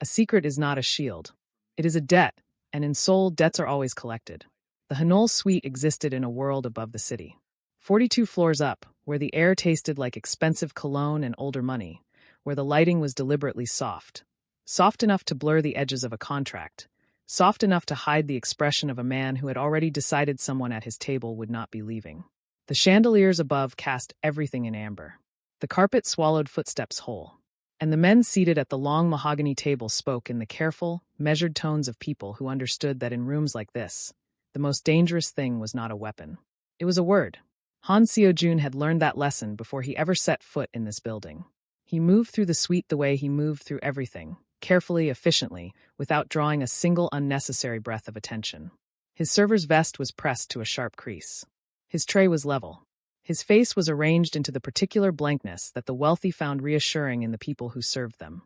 A secret is not a shield. It is a debt, and in Seoul, debts are always collected. The Hanol suite existed in a world above the city. 42 floors up, where the air tasted like expensive cologne and older money, where the lighting was deliberately soft. Soft enough to blur the edges of a contract. Soft enough to hide the expression of a man who had already decided someone at his table would not be leaving. The chandeliers above cast everything in amber. The carpet swallowed footsteps whole. And the men seated at the long mahogany table spoke in the careful, measured tones of people who understood that in rooms like this, the most dangerous thing was not a weapon. It was a word. Han Seo-jun had learned that lesson before he ever set foot in this building. He moved through the suite the way he moved through everything, carefully, efficiently, without drawing a single unnecessary breath of attention. His server's vest was pressed to a sharp crease. His tray was level. His face was arranged into the particular blankness that the wealthy found reassuring in the people who served them.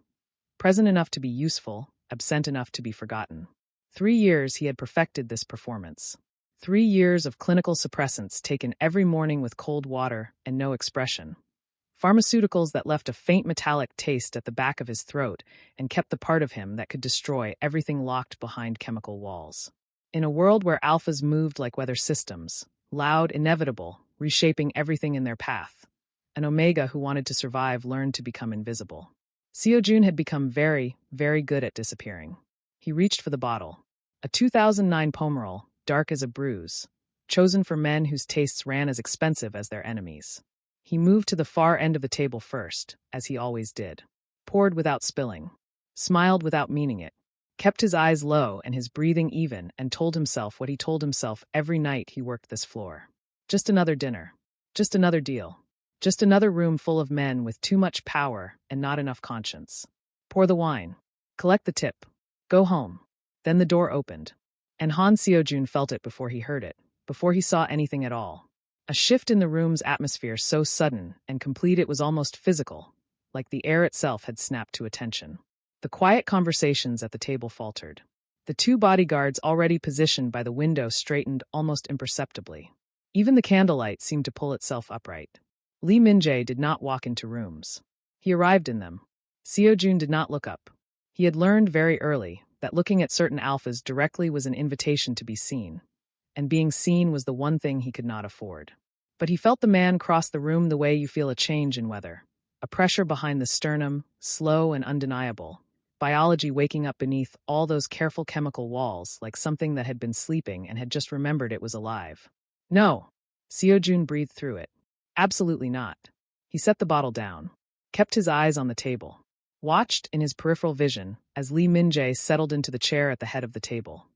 Present enough to be useful, absent enough to be forgotten. 3 years he had perfected this performance. 3 years of clinical suppressants taken every morning with cold water and no expression. Pharmaceuticals that left a faint metallic taste at the back of his throat and kept the part of him that could destroy everything locked behind chemical walls. In a world where alphas moved like weather systems, loud, inevitable, reshaping everything in their path, an Omega who wanted to survive learned to become invisible. Seo-jun had become very, very good at disappearing. He reached for the bottle. A 2009 Pomerol, dark as a bruise, chosen for men whose tastes ran as expensive as their enemies. He moved to the far end of the table first, as he always did. Poured without spilling. Smiled without meaning it. Kept his eyes low and his breathing even and told himself what he told himself every night he worked this floor. Just another dinner. Just another deal. Just another room full of men with too much power and not enough conscience. Pour the wine. Collect the tip. Go home. Then the door opened. And Han Seo-jun felt it before he heard it, before he saw anything at all. A shift in the room's atmosphere so sudden and complete it was almost physical, like the air itself had snapped to attention. The quiet conversations at the table faltered. The 2 bodyguards already positioned by the window straightened almost imperceptibly. Even the candlelight seemed to pull itself upright. Lee Min-jae did not walk into rooms. He arrived in them. Seo-jun did not look up. He had learned very early that looking at certain alphas directly was an invitation to be seen. And being seen was the one thing he could not afford. But he felt the man cross the room the way you feel a change in weather. A pressure behind the sternum, slow and undeniable. Biology waking up beneath all those careful chemical walls like something that had been sleeping and had just remembered it was alive. No. Seo-jun breathed through it. Absolutely not. He set the bottle down. Kept his eyes on the table. Watched, in his peripheral vision, as Lee Min-jae settled into the chair at the head of the table.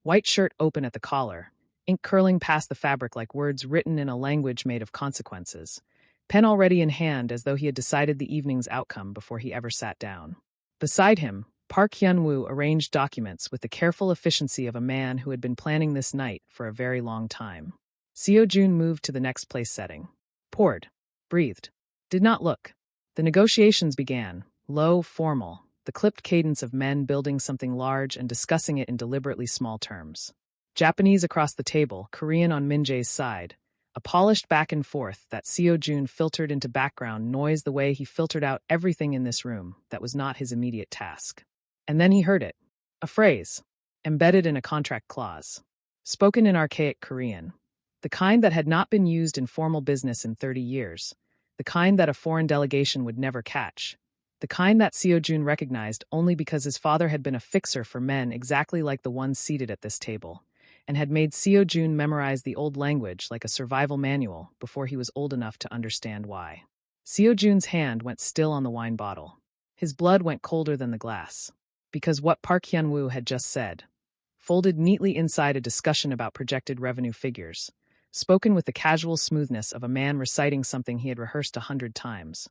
White shirt open at the collar. Ink curling past the fabric like words written in a language made of consequences. Pen already in hand as though he had decided the evening's outcome before he ever sat down. Beside him, Park Hyun-woo arranged documents with the careful efficiency of a man who had been planning this night for a very long time. Seo-jun moved to the next place setting. Poured. Breathed. Did not look. The negotiations began, low, formal, the clipped cadence of men building something large and discussing it in deliberately small terms. Japanese across the table, Korean on Min-jae's side, a polished back and forth that Seo-jun filtered into background noise the way he filtered out everything in this room that was not his immediate task. And then he heard it. A phrase, embedded in a contract clause, spoken in archaic Korean, the kind that had not been used in formal business in 30 years, the kind that a foreign delegation would never catch, the kind that Seo-jun recognized only because his father had been a fixer for men exactly like the ones seated at this table, and had made Seo-jun memorize the old language like a survival manual before he was old enough to understand why. Seo-jun's hand went still on the wine bottle. His blood went colder than the glass. Because what Park Hyun-woo had just said, folded neatly inside a discussion about projected revenue figures, spoken with the casual smoothness of a man reciting something he had rehearsed 100 times,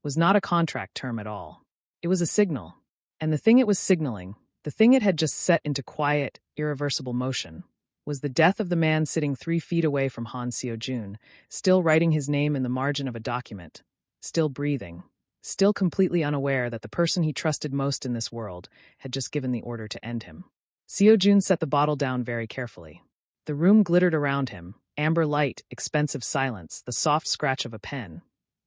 was not a contract term at all. It was a signal. And the thing it was signaling, the thing it had just set into quiet, irreversible motion, was the death of the man sitting 3 feet away from Han Seo-jun, still writing his name in the margin of a document, still breathing, still completely unaware that the person he trusted most in this world had just given the order to end him. Seo-jun set the bottle down very carefully. The room glittered around him, amber light, expensive silence, the soft scratch of a pen.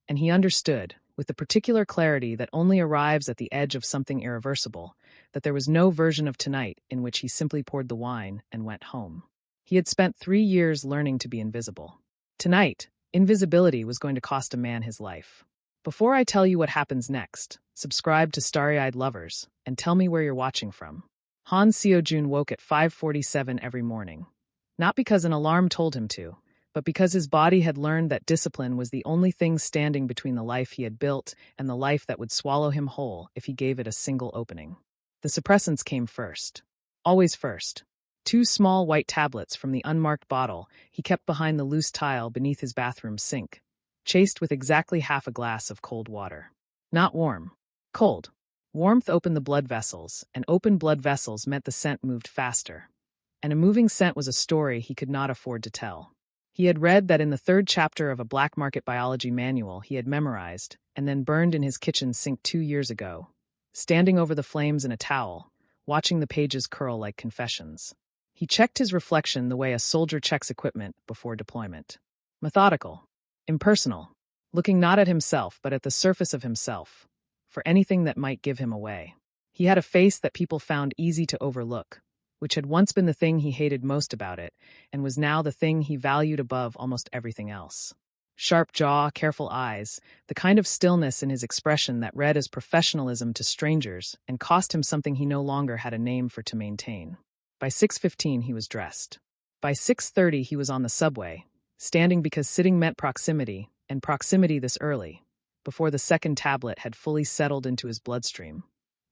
And he understood, with the particular clarity that only arrives at the edge of something irreversible, that there was no version of tonight in which he simply poured the wine and went home. He had spent 3 years learning to be invisible. Tonight, invisibility was going to cost a man his life. Before I tell you what happens next, subscribe to Starry-Eyed Lovers and tell me where you're watching from. Han Seo-jun woke at 5:47 every morning. Not because an alarm told him to, but because his body had learned that discipline was the only thing standing between the life he had built and the life that would swallow him whole if he gave it a single opening. The suppressants came first. Always first. 2 small white tablets from the unmarked bottle he kept behind the loose tile beneath his bathroom sink, chased with exactly half a glass of cold water. Not warm. Cold. Warmth opened the blood vessels, and open blood vessels meant the scent moved faster. And a moving scent was a story he could not afford to tell. He had read that in the 3rd chapter of a black market biology manual he had memorized and then burned in his kitchen sink 2 years ago, standing over the flames in a towel, watching the pages curl like confessions. He checked his reflection the way a soldier checks equipment before deployment. Methodical. Impersonal. Looking not at himself but at the surface of himself, for anything that might give him away. He had a face that people found easy to overlook, which had once been the thing he hated most about it, and was now the thing he valued above almost everything else. Sharp jaw, careful eyes, the kind of stillness in his expression that read as professionalism to strangers and cost him something he no longer had a name for to maintain. By 6:15 he was dressed. By 6:30 he was on the subway, standing because sitting meant proximity, and proximity this early, before the 2nd tablet had fully settled into his bloodstream,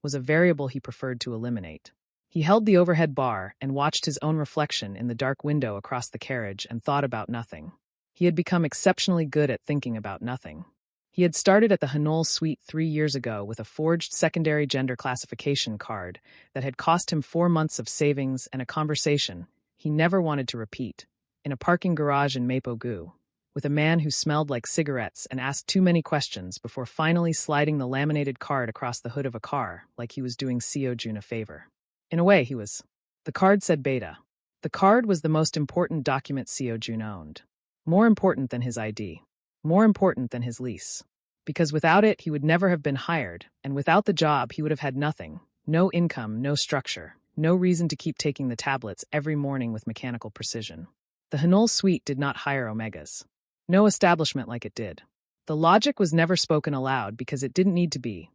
was a variable he preferred to eliminate. He held the overhead bar and watched his own reflection in the dark window across the carriage and thought about nothing. He had become exceptionally good at thinking about nothing. He had started at the Hanol suite 3 years ago with a forged secondary gender classification card that had cost him 4 months of savings and a conversation he never wanted to repeat, in a parking garage in Mapo-gu, with a man who smelled like cigarettes and asked too many questions before finally sliding the laminated card across the hood of a car like he was doing Seo-jun a favor. In a way, he was. The card said beta. The card was the most important document Seo-jun owned. More important than his ID. More important than his lease. Because without it, he would never have been hired, and without the job, he would have had nothing. No income, no structure, no reason to keep taking the tablets every morning with mechanical precision. The Hanol suite did not hire Omegas. No establishment like it did. The logic was never spoken aloud because it didn't need to be.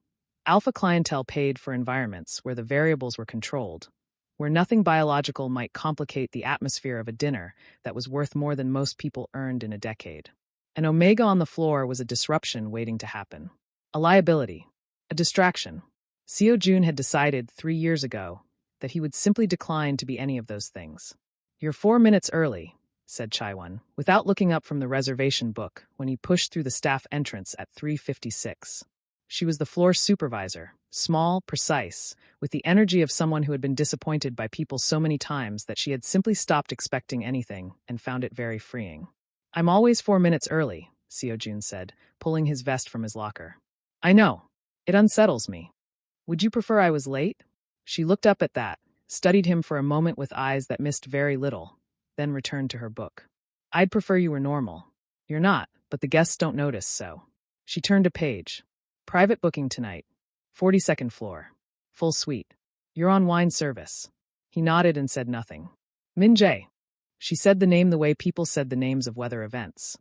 Alpha clientele paid for environments where the variables were controlled, where nothing biological might complicate the atmosphere of a dinner that was worth more than most people earned in a decade. An Omega on the floor was a disruption waiting to happen. A liability. A distraction. Seo-jun had decided 3 years ago that he would simply decline to be any of those things. "You're 4 minutes early," said Chaiwon, without looking up from the reservation book when he pushed through the staff entrance at 3:56. She was the floor supervisor, small, precise, with the energy of someone who had been disappointed by people so many times that she had simply stopped expecting anything and found it very freeing. "I'm always 4 minutes early," Seo-jun said, pulling his vest from his locker. "I know. It unsettles me. Would you prefer I was late?" She looked up at that, studied him for a moment with eyes that missed very little, then returned to her book. "I'd prefer you were normal. You're not, but the guests don't notice, so." She turned a page. "Private booking tonight. 42nd floor. Full suite. You're on wine service." He nodded and said nothing. "Min Jae." She said the name the way people said the names of weather events.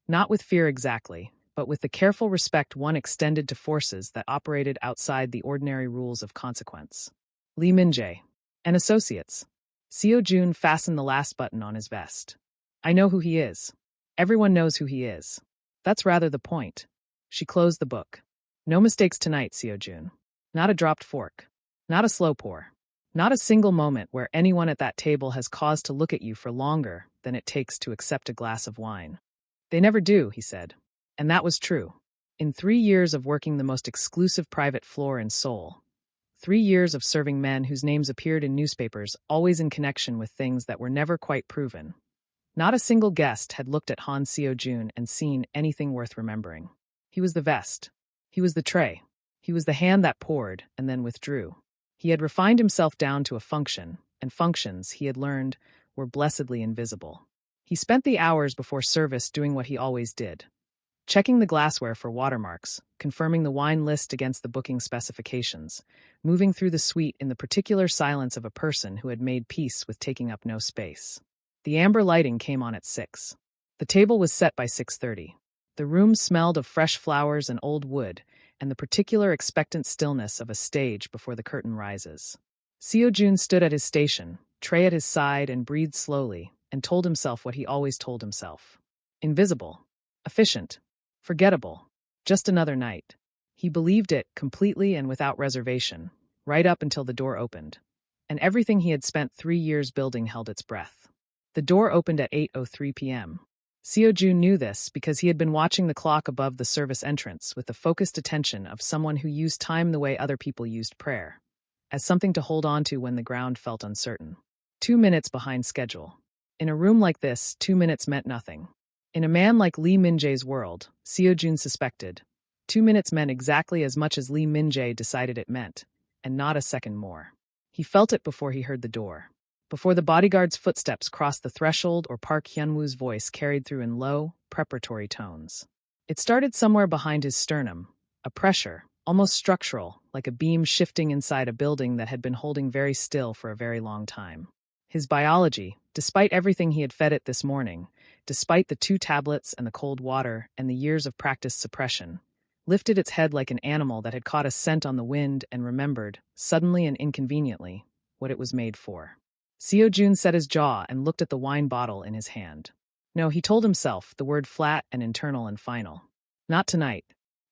Not with fear exactly, but with the careful respect one extended to forces that operated outside the ordinary rules of consequence. Lee Min-jae. And associates. Seo-jun fastened the last button on his vest. "I know who he is. Everyone knows who he is. That's rather the point." She closed the book. "No mistakes tonight, Seo-jun. Not a dropped fork. Not a slow pour. Not a single moment where anyone at that table has cause to look at you for longer than it takes to accept a glass of wine." "They never do," he said. And that was true. In 3 years of working the most exclusive private floor in Seoul, 3 years of serving men whose names appeared in newspapers always in connection with things that were never quite proven, not a single guest had looked at Han Seo-jun and seen anything worth remembering. He was the vest. He was the tray. He was the hand that poured and then withdrew. He had refined himself down to a function, and functions, he had learned, were blessedly invisible. He spent the hours before service doing what he always did. checking the glassware for watermarks, confirming the wine list against the booking specifications, moving through the suite in the particular silence of a person who had made peace with taking up no space. The amber lighting came on at 6. The table was set by 6:30. The room smelled of fresh flowers and old wood, and the particular expectant stillness of a stage before the curtain rises. Seo-jun stood at his station, tray at his side, and breathed slowly, and told himself what he always told himself. Invisible. Efficient. Forgettable. Just another night. He believed it completely and without reservation, right up until the door opened. And everything he had spent 3 years building held its breath. The door opened at 8:03 p.m. Seo-jun knew this because he had been watching the clock above the service entrance with the focused attention of someone who used time the way other people used prayer, as something to hold on to when the ground felt uncertain. 2 minutes behind schedule. In a room like this, 2 minutes meant nothing. In a man like Lee Min-jae's world, Seo-jun suspected, 2 minutes meant exactly as much as Lee Min-jae decided it meant, and not a second more. He felt it before he heard the door. Before the bodyguard's footsteps crossed the threshold or Park Hyun-woo's voice carried through in low, preparatory tones. It started somewhere behind his sternum, a pressure, almost structural, like a beam shifting inside a building that had been holding very still for a very long time. His biology, despite everything he had fed it this morning, despite the 2 tablets and the cold water and the years of practiced suppression, lifted its head like an animal that had caught a scent on the wind and remembered, suddenly and inconveniently, what it was made for. Seo-jun set his jaw and looked at the wine bottle in his hand. No, he told himself, the word flat and internal and final. Not tonight.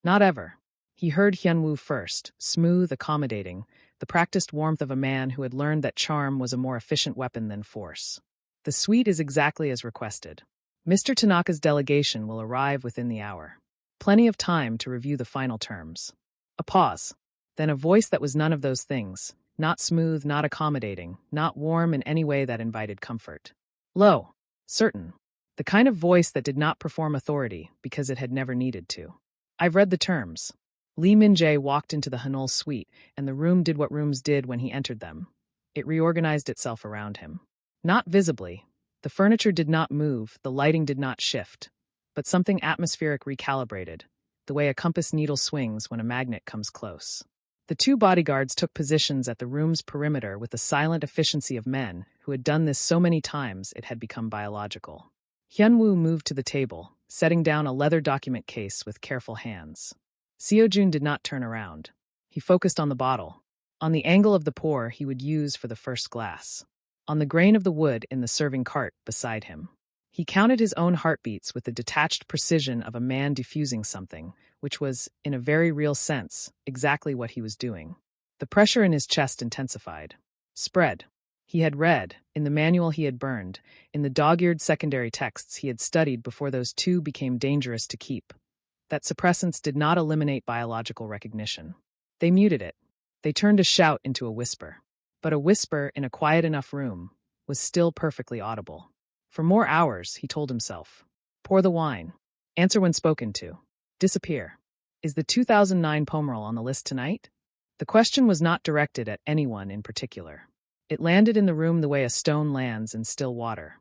Not ever. He heard Hyun-woo first, smooth, accommodating, the practiced warmth of a man who had learned that charm was a more efficient weapon than force. The suite is exactly as requested. Mr. Tanaka's delegation will arrive within the hour. Plenty of time to review the final terms. A pause. Then a voice that was none of those things. Not smooth, not accommodating, not warm in any way that invited comfort. Low. Certain. The kind of voice that did not perform authority because it had never needed to. I've read the terms. Lee Min-jae walked into the Hanul suite, and the room did what rooms did when he entered them. It reorganized itself around him. Not visibly. The furniture did not move, the lighting did not shift. But something atmospheric recalibrated, the way a compass needle swings when a magnet comes close. The 2 bodyguards took positions at the room's perimeter with the silent efficiency of men who had done this so many times it had become biological. Hyun-woo moved to the table, setting down a leather document case with careful hands. Seo-jun did not turn around. He focused on the bottle, on the angle of the pour he would use for the first glass, on the grain of the wood in the serving cart beside him. He counted his own heartbeats with the detached precision of a man diffusing something, which was, in a very real sense, exactly what he was doing. The pressure in his chest intensified. Spread. He had read, in the manual he had burned, in the dog-eared secondary texts he had studied before those 2 became dangerous to keep, that suppressants did not eliminate biological recognition. They muted it. They turned a shout into a whisper. But a whisper in a quiet enough room was still perfectly audible. For more hours, he told himself. Pour the wine. Answer when spoken to. Disappear. Is the 2009 Pomerol on the list tonight? The question was not directed at anyone in particular. It landed in the room the way a stone lands in still water.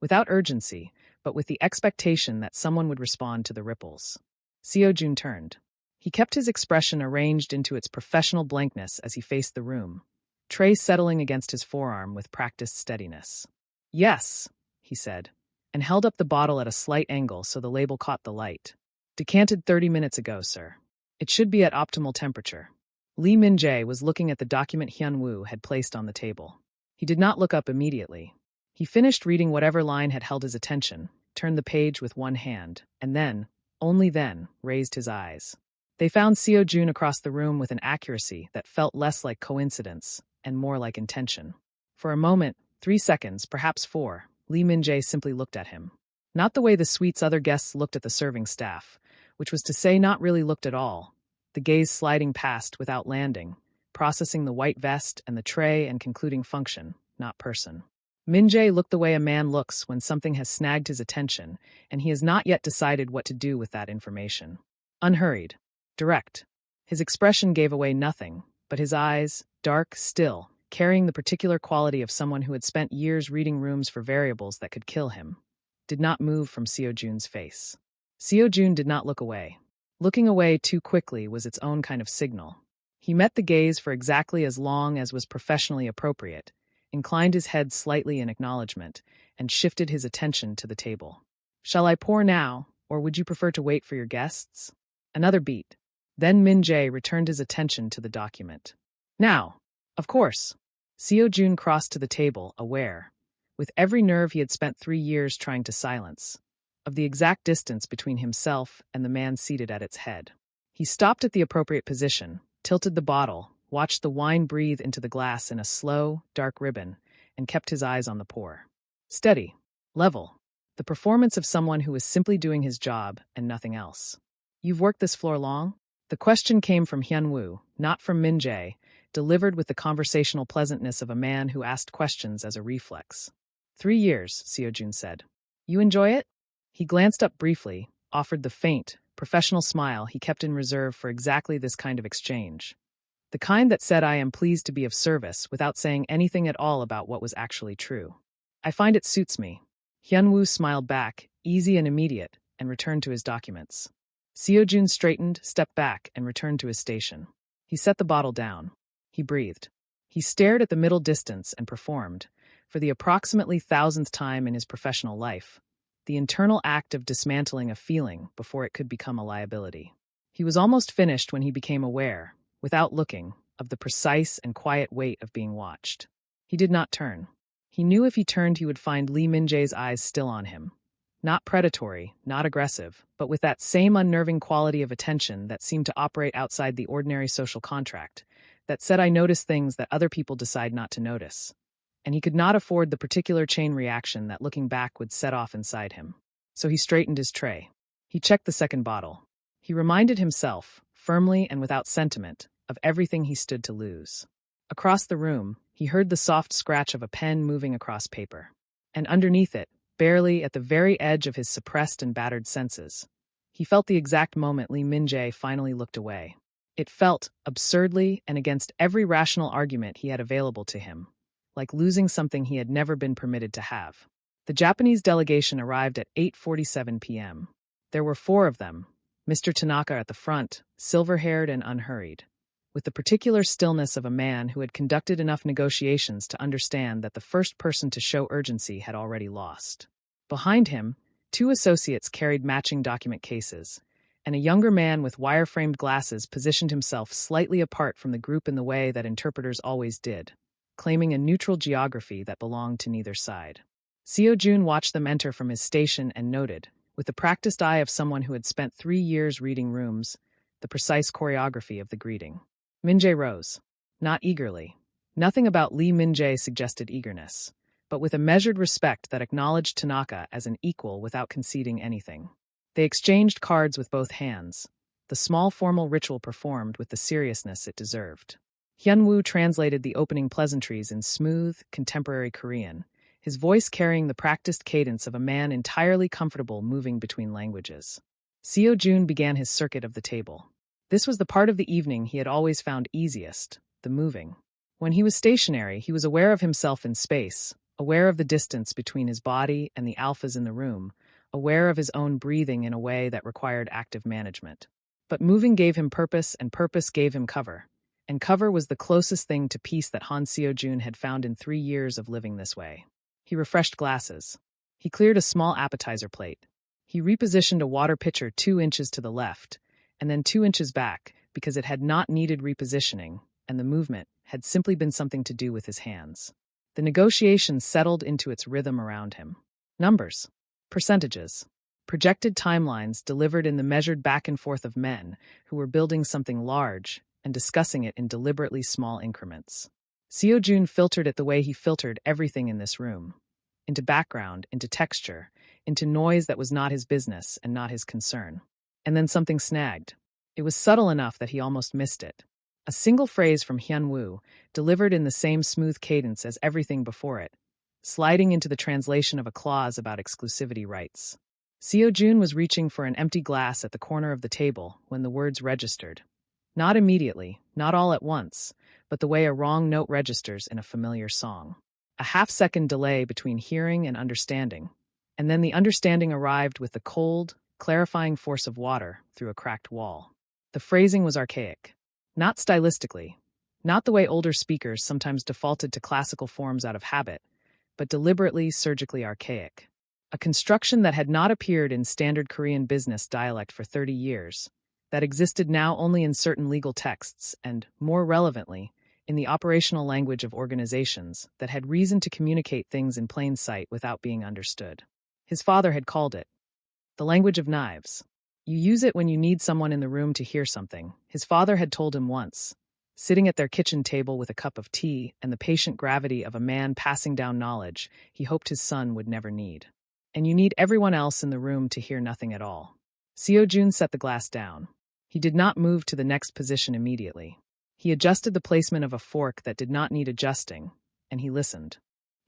Without urgency, but with the expectation that someone would respond to the ripples. Seo-jun turned. He kept his expression arranged into its professional blankness as he faced the room, tray settling against his forearm with practiced steadiness. Yes, he said, and held up the bottle at a slight angle so the label caught the light. Decanted 30 minutes ago, sir. It should be at optimal temperature. Lee Min-jae was looking at the document Hyun-woo had placed on the table. He did not look up immediately. He finished reading whatever line had held his attention, turned the page with one hand, and then, only then, raised his eyes. They found Seo-jun across the room with an accuracy that felt less like coincidence and more like intention. For a moment, 3 seconds, perhaps 4, Lee Min-jae simply looked at him. Not the way the suite's other guests looked at the serving staff, which was to say not really looked at all, the gaze sliding past without landing, processing the white vest and the tray and concluding function, not person. Min-jae looked the way a man looks when something has snagged his attention and he has not yet decided what to do with that information. Unhurried. Direct. His expression gave away nothing, but his eyes, dark, still, carrying the particular quality of someone who had spent years reading rooms for variables that could kill him, did not move from Seo-jun's face. Seo-jun did not look away. Looking away too quickly was its own kind of signal. He met the gaze for exactly as long as was professionally appropriate, inclined his head slightly in acknowledgement, and shifted his attention to the table. "Shall I pour now, or would you prefer to wait for your guests?" Another beat. Then Min-jae returned his attention to the document. "Now, of course." Seo-jun crossed to the table, aware, with every nerve he had spent 3 years trying to silence, of the exact distance between himself and the man seated at its head. He stopped at the appropriate position, tilted the bottle, watched the wine breathe into the glass in a slow, dark ribbon, and kept his eyes on the pour. Steady, level, the performance of someone who was simply doing his job and nothing else. "You've worked this floor long?" The question came from Hyun-woo, not from Min-jae, delivered with the conversational pleasantness of a man who asked questions as a reflex. 3 years, Seo-jun said. "You enjoy it?" He glanced up briefly, offered the faint, professional smile he kept in reserve for exactly this kind of exchange. The kind that said I am pleased to be of service without saying anything at all about what was actually true. "I find it suits me." Hyun-woo smiled back, easy and immediate, and returned to his documents. Seo-jun straightened, stepped back, and returned to his station. He set the bottle down. He breathed. He stared at the middle distance and performed, for the approximately 1,000th time in his professional life, the internal act of dismantling a feeling before it could become a liability. He was almost finished when he became aware, without looking, of the precise and quiet weight of being watched. He did not turn. He knew if he turned he would find Lee Min-jae's eyes still on him. Not predatory, not aggressive, but with that same unnerving quality of attention that seemed to operate outside the ordinary social contract, that said I notice things that other people decide not to notice. And he could not afford the particular chain reaction that looking back would set off inside him. So he straightened his tray. He checked the second bottle. He reminded himself, firmly and without sentiment, of everything he stood to lose. Across the room, he heard the soft scratch of a pen moving across paper. And underneath it, barely at the very edge of his suppressed and battered senses, he felt the exact moment Lee Min-jae finally looked away. It felt, absurdly and against every rational argument he had available to him, like losing something he had never been permitted to have. The Japanese delegation arrived at 8:47 p.m. There were 4 of them, Mr. Tanaka at the front, silver-haired and unhurried, with the particular stillness of a man who had conducted enough negotiations to understand that the first person to show urgency had already lost. Behind him, 2 associates carried matching document cases, and a younger man with wire-framed glasses positioned himself slightly apart from the group in the way that interpreters always did, claiming a neutral geography that belonged to neither side. Seo-jun watched them enter from his station and noted, with the practiced eye of someone who had spent 3 years reading rooms, the precise choreography of the greeting. Min-jae rose. Not eagerly. Nothing about Lee Min-jae suggested eagerness, but with a measured respect that acknowledged Tanaka as an equal without conceding anything. They exchanged cards with both hands, the small formal ritual performed with the seriousness it deserved. Hyun-woo translated the opening pleasantries in smooth, contemporary Korean, his voice carrying the practiced cadence of a man entirely comfortable moving between languages. Seo-jun began his circuit of the table. This was the part of the evening he had always found easiest, the moving. When he was stationary, he was aware of himself in space, aware of the distance between his body and the alphas in the room, aware of his own breathing in a way that required active management. But moving gave him purpose, and purpose gave him cover. And cover was the closest thing to peace that Han Seo-jun had found in 3 years of living this way. He refreshed glasses. He cleared a small appetizer plate. He repositioned a water pitcher 2 inches to the left, and then 2 inches back, because it had not needed repositioning, and the movement had simply been something to do with his hands. The negotiation settled into its rhythm around him. Numbers. Percentages. Projected timelines delivered in the measured back and forth of men who were building something large and discussing it in deliberately small increments. Seo-jun filtered it the way he filtered everything in this room. Into background, into texture, into noise that was not his business and not his concern. And then something snagged. It was subtle enough that he almost missed it. A single phrase from Hyun-woo, delivered in the same smooth cadence as everything before it, sliding into the translation of a clause about exclusivity rights. Seo-jun was reaching for an empty glass at the corner of the table when the words registered. Not immediately, not all at once, but the way a wrong note registers in a familiar song. A half-second delay between hearing and understanding, and then the understanding arrived with the cold, clarifying force of water through a cracked wall. The phrasing was archaic. Not stylistically, not the way older speakers sometimes defaulted to classical forms out of habit, but deliberately, surgically archaic. A construction that had not appeared in standard Korean business dialect for 30 years, that existed now only in certain legal texts and, more relevantly, in the operational language of organizations that had reason to communicate things in plain sight without being understood. His father had called it the language of knives. You use it when you need someone in the room to hear something, his father had told him once, sitting at their kitchen table with a cup of tea and the patient gravity of a man passing down knowledge he hoped his son would never need. And you need everyone else in the room to hear nothing at all. Seo-jun set the glass down. He did not move to the next position immediately. He adjusted the placement of a fork that did not need adjusting, and he listened.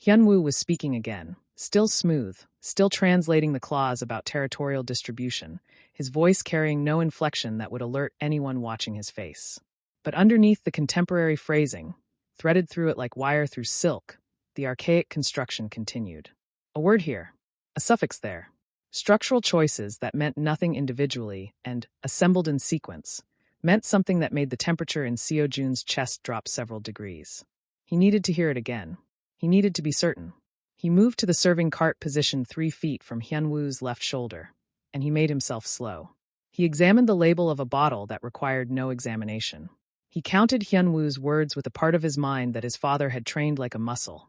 Hyun-woo was speaking again, still smooth, still translating the clause about territorial distribution, his voice carrying no inflection that would alert anyone watching his face. But underneath the contemporary phrasing, threaded through it like wire through silk, the archaic construction continued. A word here, a suffix there. Structural choices that meant nothing individually and, assembled in sequence, meant something that made the temperature in Seo-jun's chest drop several degrees. He needed to hear it again. He needed to be certain. He moved to the serving cart position 3 feet from Hyun-woo's left shoulder, and he made himself slow. He examined the label of a bottle that required no examination. He counted Hyun-woo's words with a part of his mind that his father had trained like a muscle.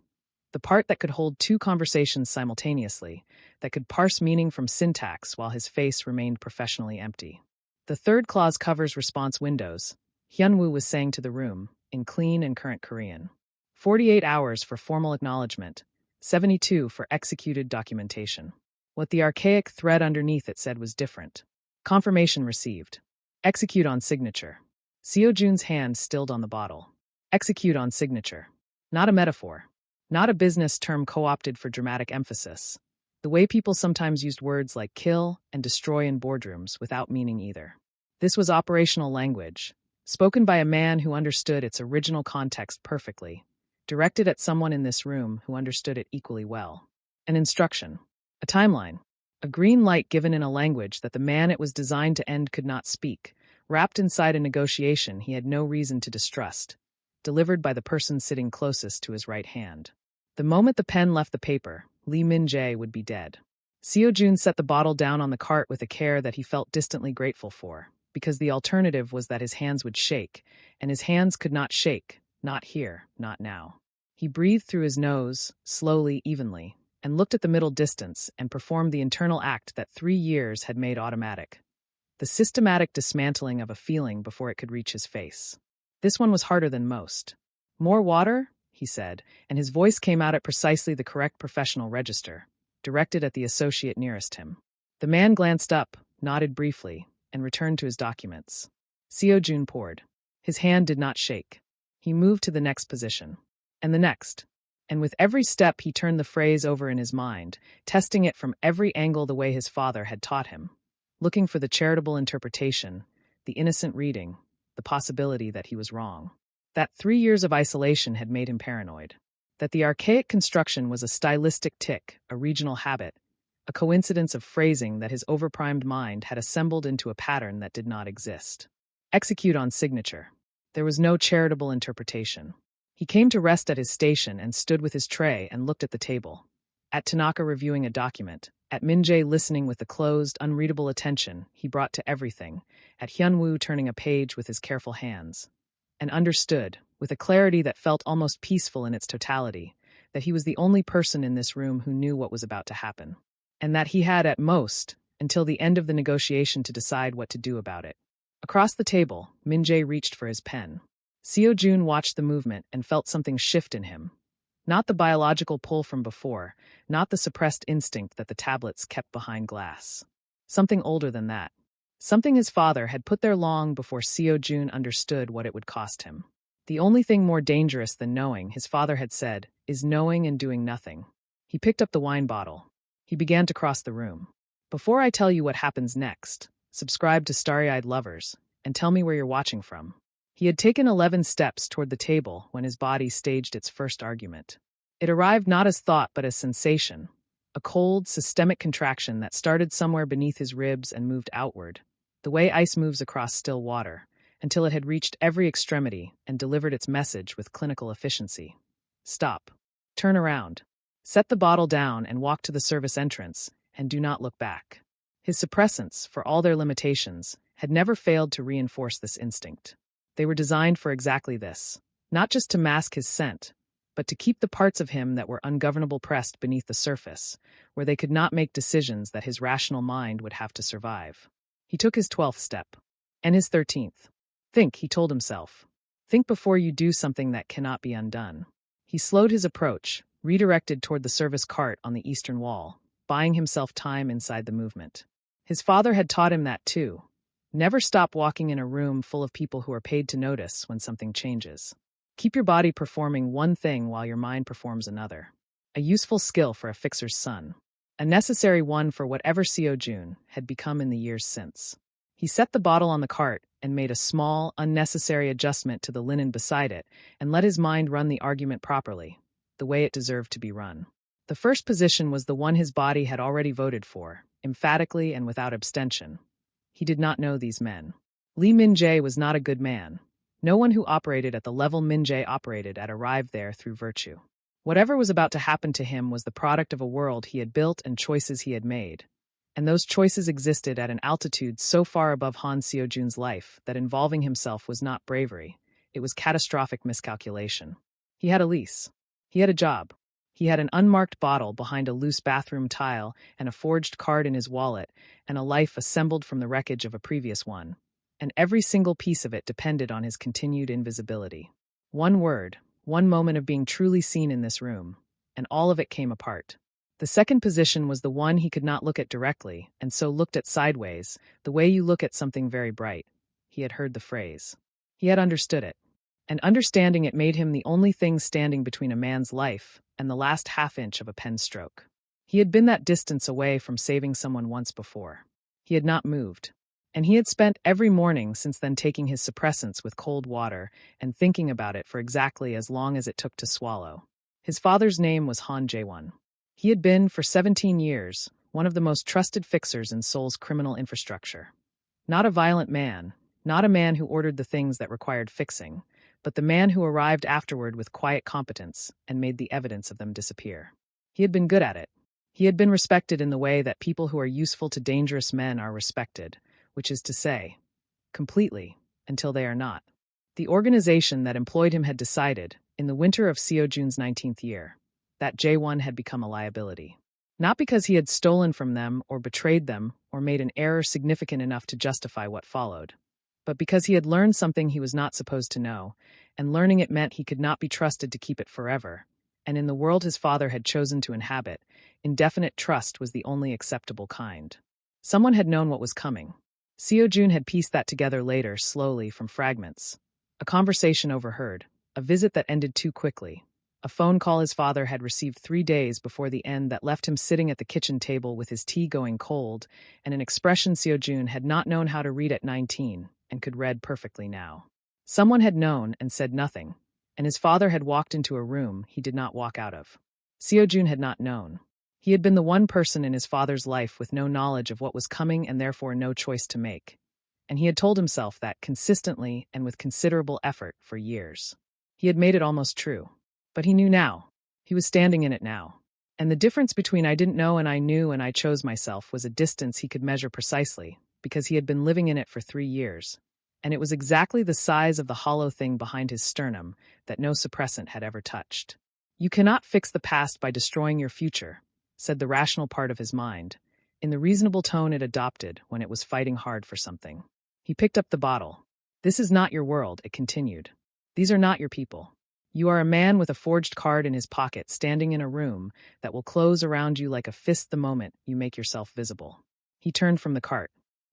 The part that could hold 2 conversations simultaneously, that could parse meaning from syntax while his face remained professionally empty. The third clause covers response windows, Hyun-woo was saying to the room, in clean and current Korean. 48 hours for formal acknowledgement, 72 for executed documentation. What the archaic thread underneath it said was different. Confirmation received. Execute on signature. Seo-jun's hand stilled on the bottle. Execute on signature. Not a metaphor. Not a business term co-opted for dramatic emphasis. The way people sometimes used words like kill and destroy in boardrooms without meaning either. This was operational language, spoken by a man who understood its original context perfectly, directed at someone in this room who understood it equally well. An instruction. A timeline. A green light given in a language that the man it was designed to end could not speak, wrapped inside a negotiation he had no reason to distrust, delivered by the person sitting closest to his right hand. The moment the pen left the paper, Lee Min-jae would be dead. Seo-jun set the bottle down on the cart with a care that he felt distantly grateful for, because the alternative was that his hands would shake, and his hands could not shake, not here, not now. He breathed through his nose, slowly, evenly, and looked at the middle distance and performed the internal act that 3 years had made automatic. The systematic dismantling of a feeling before it could reach his face. This one was harder than most. More water? He said, and his voice came out at precisely the correct professional register, directed at the associate nearest him. The man glanced up, nodded briefly, and returned to his documents. Seo-jun poured. His hand did not shake. He moved to the next position. And the next. And with every step he turned the phrase over in his mind, testing it from every angle the way his father had taught him, looking for the charitable interpretation, the innocent reading, the possibility that he was wrong. That 3 years of isolation had made him paranoid. That the archaic construction was a stylistic tic, a regional habit, a coincidence of phrasing that his overprimed mind had assembled into a pattern that did not exist. Execute on signature. There was no charitable interpretation. He came to rest at his station and stood with his tray and looked at the table. At Tanaka reviewing a document, at Min-jae listening with the closed, unreadable attention he brought to everything, at Hyun-woo turning a page with his careful hands. And understood, with a clarity that felt almost peaceful in its totality, that he was the only person in this room who knew what was about to happen. And that he had, at most, until the end of the negotiation to decide what to do about it. Across the table, Min-jae reached for his pen. Seo-jun watched the movement and felt something shift in him. Not the biological pull from before, not the suppressed instinct that the tablets kept behind glass. Something older than that. Something his father had put there long before Seo-jun understood what it would cost him. The only thing more dangerous than knowing, his father had said, is knowing and doing nothing. He picked up the wine bottle. He began to cross the room. Before I tell you what happens next, subscribe to Starry-Eyed Lovers, and tell me where you're watching from. He had taken 11 steps toward the table when his body staged its first argument. It arrived not as thought but as sensation, a cold, systemic contraction that started somewhere beneath his ribs and moved outward, the way ice moves across still water, until it had reached every extremity and delivered its message with clinical efficiency. Stop. Turn around. Set the bottle down and walk to the service entrance, and do not look back. His suppressants, for all their limitations, had never failed to reinforce this instinct. They were designed for exactly this, not just to mask his scent, but to keep the parts of him that were ungovernable pressed beneath the surface, where they could not make decisions that his rational mind would have to survive. He took his 12th step. And his 13th. Think, he told himself. Think before you do something that cannot be undone. He slowed his approach, redirected toward the service cart on the eastern wall, buying himself time inside the movement. His father had taught him that too. Never stop walking in a room full of people who are paid to notice when something changes. Keep your body performing one thing while your mind performs another. A useful skill for a fixer's son. A necessary one for whatever Seo-jun had become in the years since. He set the bottle on the cart and made a small, unnecessary adjustment to the linen beside it and let his mind run the argument properly, the way it deserved to be run. The first position was the one his body had already voted for, emphatically and without abstention. He did not know these men. Lee Min-jae was not a good man. No one who operated at the level Min-jae operated at arrived there through virtue. Whatever was about to happen to him was the product of a world he had built and choices he had made. And those choices existed at an altitude so far above Han Seo-jun's life that involving himself was not bravery, it was catastrophic miscalculation. He had a lease. He had a job. He had an unmarked bottle behind a loose bathroom tile and a forged card in his wallet, and a life assembled from the wreckage of a previous one. And every single piece of it depended on his continued invisibility. One word, one moment of being truly seen in this room, and all of it came apart. The second position was the one he could not look at directly, and so looked at sideways, the way you look at something very bright. He had heard the phrase. He had understood it. And understanding it made him the only thing standing between a man's life and the last half-inch of a pen stroke. He had been that distance away from saving someone once before. He had not moved. And he had spent every morning since then taking his suppressants with cold water and thinking about it for exactly as long as it took to swallow. His father's name was Han Jae-won. He had been, for 17 years, one of the most trusted fixers in Seoul's criminal infrastructure. Not a violent man, not a man who ordered the things that required fixing, but the man who arrived afterward with quiet competence and made the evidence of them disappear. He had been good at it. He had been respected in the way that people who are useful to dangerous men are respected, which is to say, completely, until they are not. The organization that employed him had decided, in the winter of Seo-jun's 19th year, that Jae-won had become a liability. Not because he had stolen from them or betrayed them or made an error significant enough to justify what followed, but because he had learned something he was not supposed to know, and learning it meant he could not be trusted to keep it forever, and in the world his father had chosen to inhabit, indefinite trust was the only acceptable kind. Someone had known what was coming. Seo-jun had pieced that together later, slowly, from fragments. A conversation overheard, a visit that ended too quickly, a phone call his father had received 3 days before the end that left him sitting at the kitchen table with his tea going cold, and an expression Seo-jun had not known how to read at 19 and could read perfectly now. Someone had known and said nothing, and his father had walked into a room he did not walk out of. Seo-jun had not known. He had been the one person in his father's life with no knowledge of what was coming and therefore no choice to make. And he had told himself that consistently and with considerable effort for years. He had made it almost true. But he knew now. He was standing in it now. And the difference between I didn't know and I knew and I chose myself was a distance he could measure precisely, because he had been living in it for 3 years. And it was exactly the size of the hollow thing behind his sternum that no suppressant had ever touched. You cannot fix the past by destroying your future, said the rational part of his mind, in the reasonable tone it adopted when it was fighting hard for something. He picked up the bottle. This is not your world, it continued. These are not your people. You are a man with a forged card in his pocket standing in a room that will close around you like a fist the moment you make yourself visible. He turned from the cart.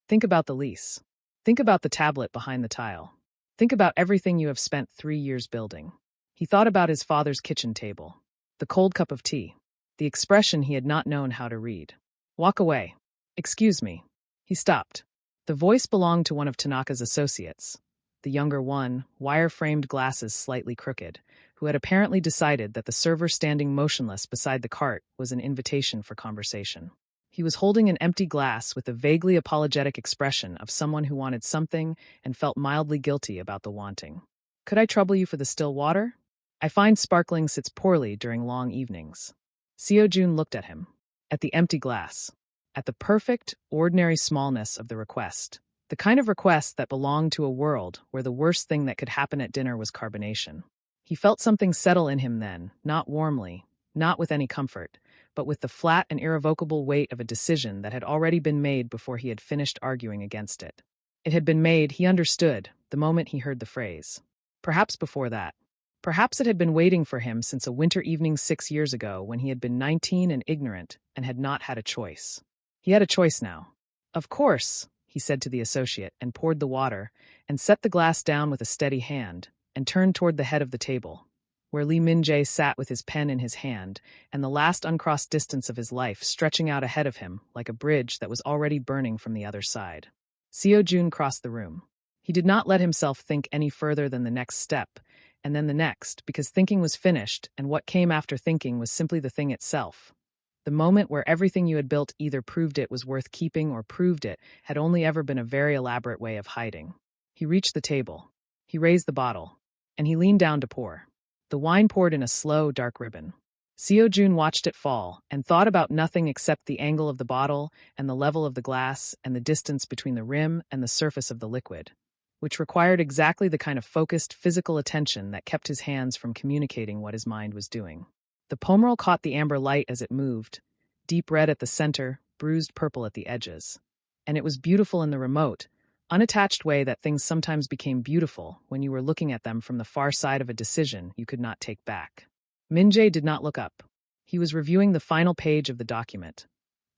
Think about the lease. Think about the tablet behind the tile. Think about everything you have spent 3 years building. He thought about his father's kitchen table, the cold cup of tea, the expression he had not known how to read. Walk away. Excuse me. He stopped. The voice belonged to one of Tanaka's associates, the younger one, wire-framed glasses slightly crooked, who had apparently decided that the server standing motionless beside the cart was an invitation for conversation. He was holding an empty glass with a vaguely apologetic expression of someone who wanted something and felt mildly guilty about the wanting. "Could I trouble you for the still water? I find sparkling sits poorly during long evenings." Seo-jun looked at him, at the empty glass, at the perfect, ordinary smallness of the request, the kind of request that belonged to a world where the worst thing that could happen at dinner was carbonation. He felt something settle in him then, not warmly, not with any comfort, but with the flat and irrevocable weight of a decision that had already been made before he had finished arguing against it. It had been made, he understood, the moment he heard the phrase. Perhaps before that. Perhaps it had been waiting for him since a winter evening 6 years ago when he had been 19 and ignorant and had not had a choice. He had a choice now. "Of course," he said to the associate, and poured the water, and set the glass down with a steady hand, and turned toward the head of the table, where Lee Min-jae sat with his pen in his hand, and the last uncrossed distance of his life stretching out ahead of him like a bridge that was already burning from the other side. Seo-jun crossed the room. He did not let himself think any further than the next step, and then the next, because thinking was finished, and what came after thinking was simply the thing itself. The moment where everything you had built either proved it was worth keeping or proved it had only ever been a very elaborate way of hiding. He reached the table. He raised the bottle, and he leaned down to pour. The wine poured in a slow, dark ribbon. Seo-jun watched it fall and thought about nothing except the angle of the bottle and the level of the glass and the distance between the rim and the surface of the liquid, which required exactly the kind of focused physical attention that kept his hands from communicating what his mind was doing. The pomerol caught the amber light as it moved, deep red at the center, bruised purple at the edges. And it was beautiful in the remote, unattached way that things sometimes became beautiful when you were looking at them from the far side of a decision you could not take back. Min-jae did not look up. He was reviewing the final page of the document.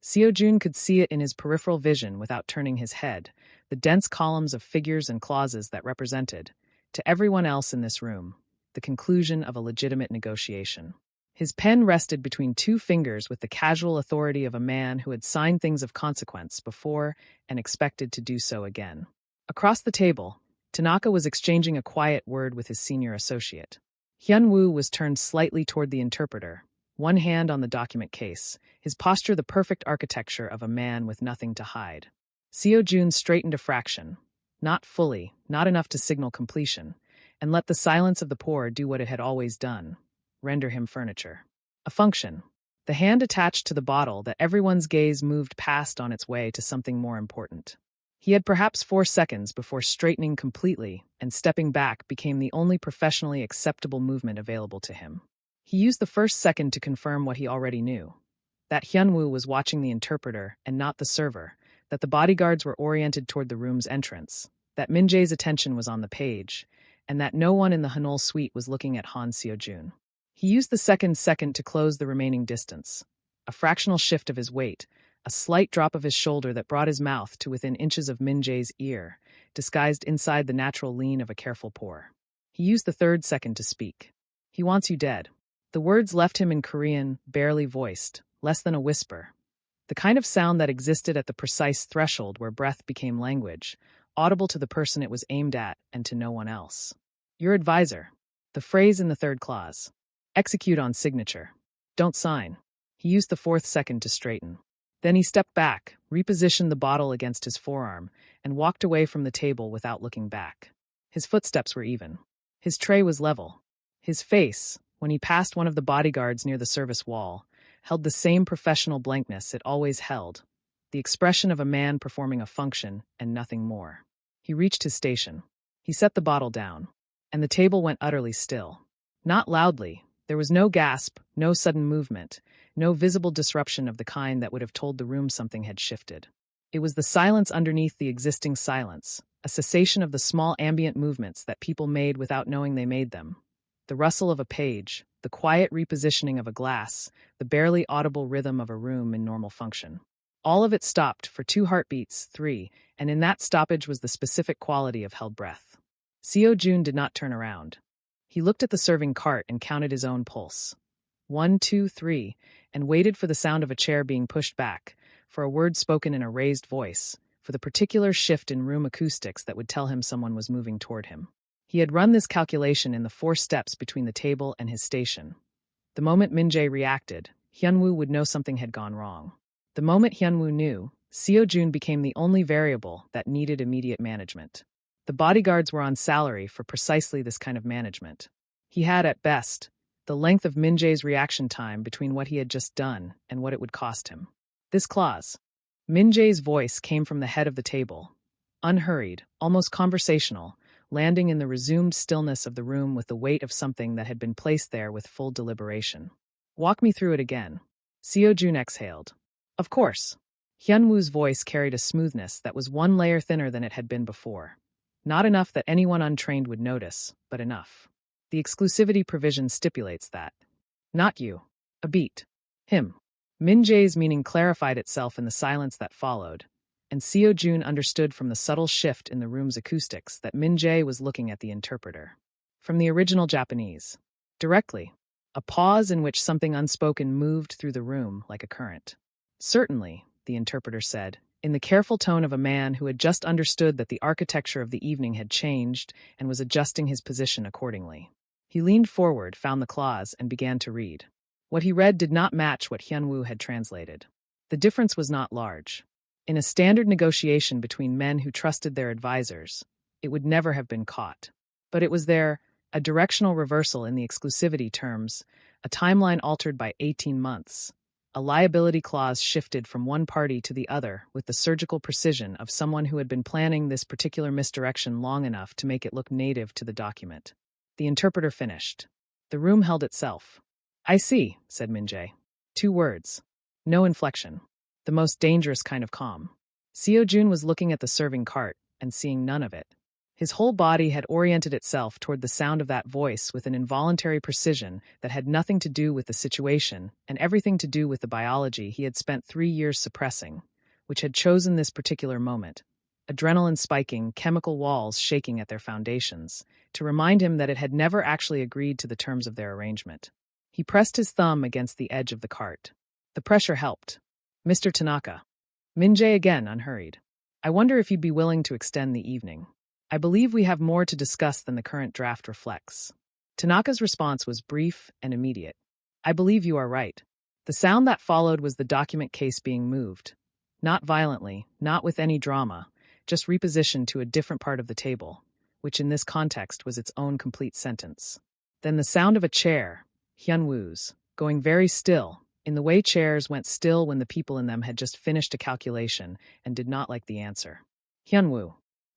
Seo-jun could see it in his peripheral vision without turning his head, the dense columns of figures and clauses that represented, to everyone else in this room, the conclusion of a legitimate negotiation. His pen rested between two fingers with the casual authority of a man who had signed things of consequence before and expected to do so again. Across the table, Tanaka was exchanging a quiet word with his senior associate. Hyun-woo was turned slightly toward the interpreter, one hand on the document case, his posture the perfect architecture of a man with nothing to hide. Seo-jun straightened a fraction, not fully, not enough to signal completion, and let the silence of the pour do what it had always done. Render him furniture. A function. The hand attached to the bottle that everyone's gaze moved past on its way to something more important. He had perhaps 4 seconds before straightening completely, and stepping back became the only professionally acceptable movement available to him. He used the first second to confirm what he already knew. That Hyun-woo was watching the interpreter and not the server, that the bodyguards were oriented toward the room's entrance, that Min-jae's attention was on the page, and that no one in the Hanol suite was looking at Han Seo-jun. He used the second to close the remaining distance. A fractional shift of his weight, a slight drop of his shoulder that brought his mouth to within inches of Min-jae's ear, disguised inside the natural lean of a careful pour. He used the third second to speak. "He wants you dead." The words left him in Korean, barely voiced, less than a whisper. The kind of sound that existed at the precise threshold where breath became language, audible to the person it was aimed at and to no one else. "Your advisor." The phrase in the third clause. "Execute on signature. Don't sign." He used the 4th second to straighten. Then he stepped back, repositioned the bottle against his forearm, and walked away from the table without looking back. His footsteps were even. His tray was level. His face, when he passed one of the bodyguards near the service wall, held the same professional blankness it always held, the expression of a man performing a function and nothing more. He reached his station. He set the bottle down, and the table went utterly still. Not loudly. There was no gasp, no sudden movement, no visible disruption of the kind that would have told the room something had shifted. It was the silence underneath the existing silence, a cessation of the small ambient movements that people made without knowing they made them. The rustle of a page, the quiet repositioning of a glass, the barely audible rhythm of a room in normal function. All of it stopped for 2 heartbeats, 3, and in that stoppage was the specific quality of held breath. Seo-jun did not turn around. He looked at the serving cart and counted his own pulse. 1, 2, 3, and waited for the sound of a chair being pushed back, for a word spoken in a raised voice, for the particular shift in room acoustics that would tell him someone was moving toward him. He had run this calculation in the 4 steps between the table and his station. The moment Min-jae reacted, Hyunwoo would know something had gone wrong. The moment Hyunwoo knew, Seo-jun became the only variable that needed immediate management. The bodyguards were on salary for precisely this kind of management. He had, at best, the length of Min-jae's reaction time between what he had just done and what it would cost him. This clause. Min-jae's voice came from the head of the table, unhurried, almost conversational, landing in the resumed stillness of the room with the weight of something that had been placed there with full deliberation. Walk me through it again. Seo-jun exhaled. Of course. Hyunwoo's voice carried a smoothness that was 1 layer thinner than it had been before. Not enough that anyone untrained would notice, but enough. The exclusivity provision stipulates that. Not you. A beat. Him. Min-jae's meaning clarified itself in the silence that followed, and Seo-jun understood from the subtle shift in the room's acoustics that Min-jae was looking at the interpreter. From the original Japanese. Directly. A pause in which something unspoken moved through the room like a current. Certainly, the interpreter said, in the careful tone of a man who had just understood that the architecture of the evening had changed and was adjusting his position accordingly. He leaned forward, found the clause, and began to read. What he read did not match what Hyunwoo had translated. The difference was not large. In a standard negotiation between men who trusted their advisors, it would never have been caught. But it was there, a directional reversal in the exclusivity terms, a timeline altered by 18 months. A liability clause shifted from one party to the other with the surgical precision of someone who had been planning this particular misdirection long enough to make it look native to the document. The interpreter finished. The room held itself. I see, said Min-jae. 2 words. No inflection. The most dangerous kind of calm. Seo-jun was looking at the serving cart and seeing none of it. His whole body had oriented itself toward the sound of that voice with an involuntary precision that had nothing to do with the situation and everything to do with the biology he had spent 3 years suppressing, which had chosen this particular moment, adrenaline spiking, chemical walls shaking at their foundations, to remind him that it had never actually agreed to the terms of their arrangement. He pressed his thumb against the edge of the cart. The pressure helped. Mr. Tanaka. Min-jae again, unhurried. I wonder if you'd be willing to extend the evening. I believe we have more to discuss than the current draft reflects. Tanaka's response was brief and immediate. I believe you are right. The sound that followed was the document case being moved. Not violently, not with any drama, just repositioned to a different part of the table, which in this context was its own complete sentence. Then the sound of a chair, Hyunwoo's, going very still, in the way chairs went still when the people in them had just finished a calculation and did not like the answer. Hyunwoo.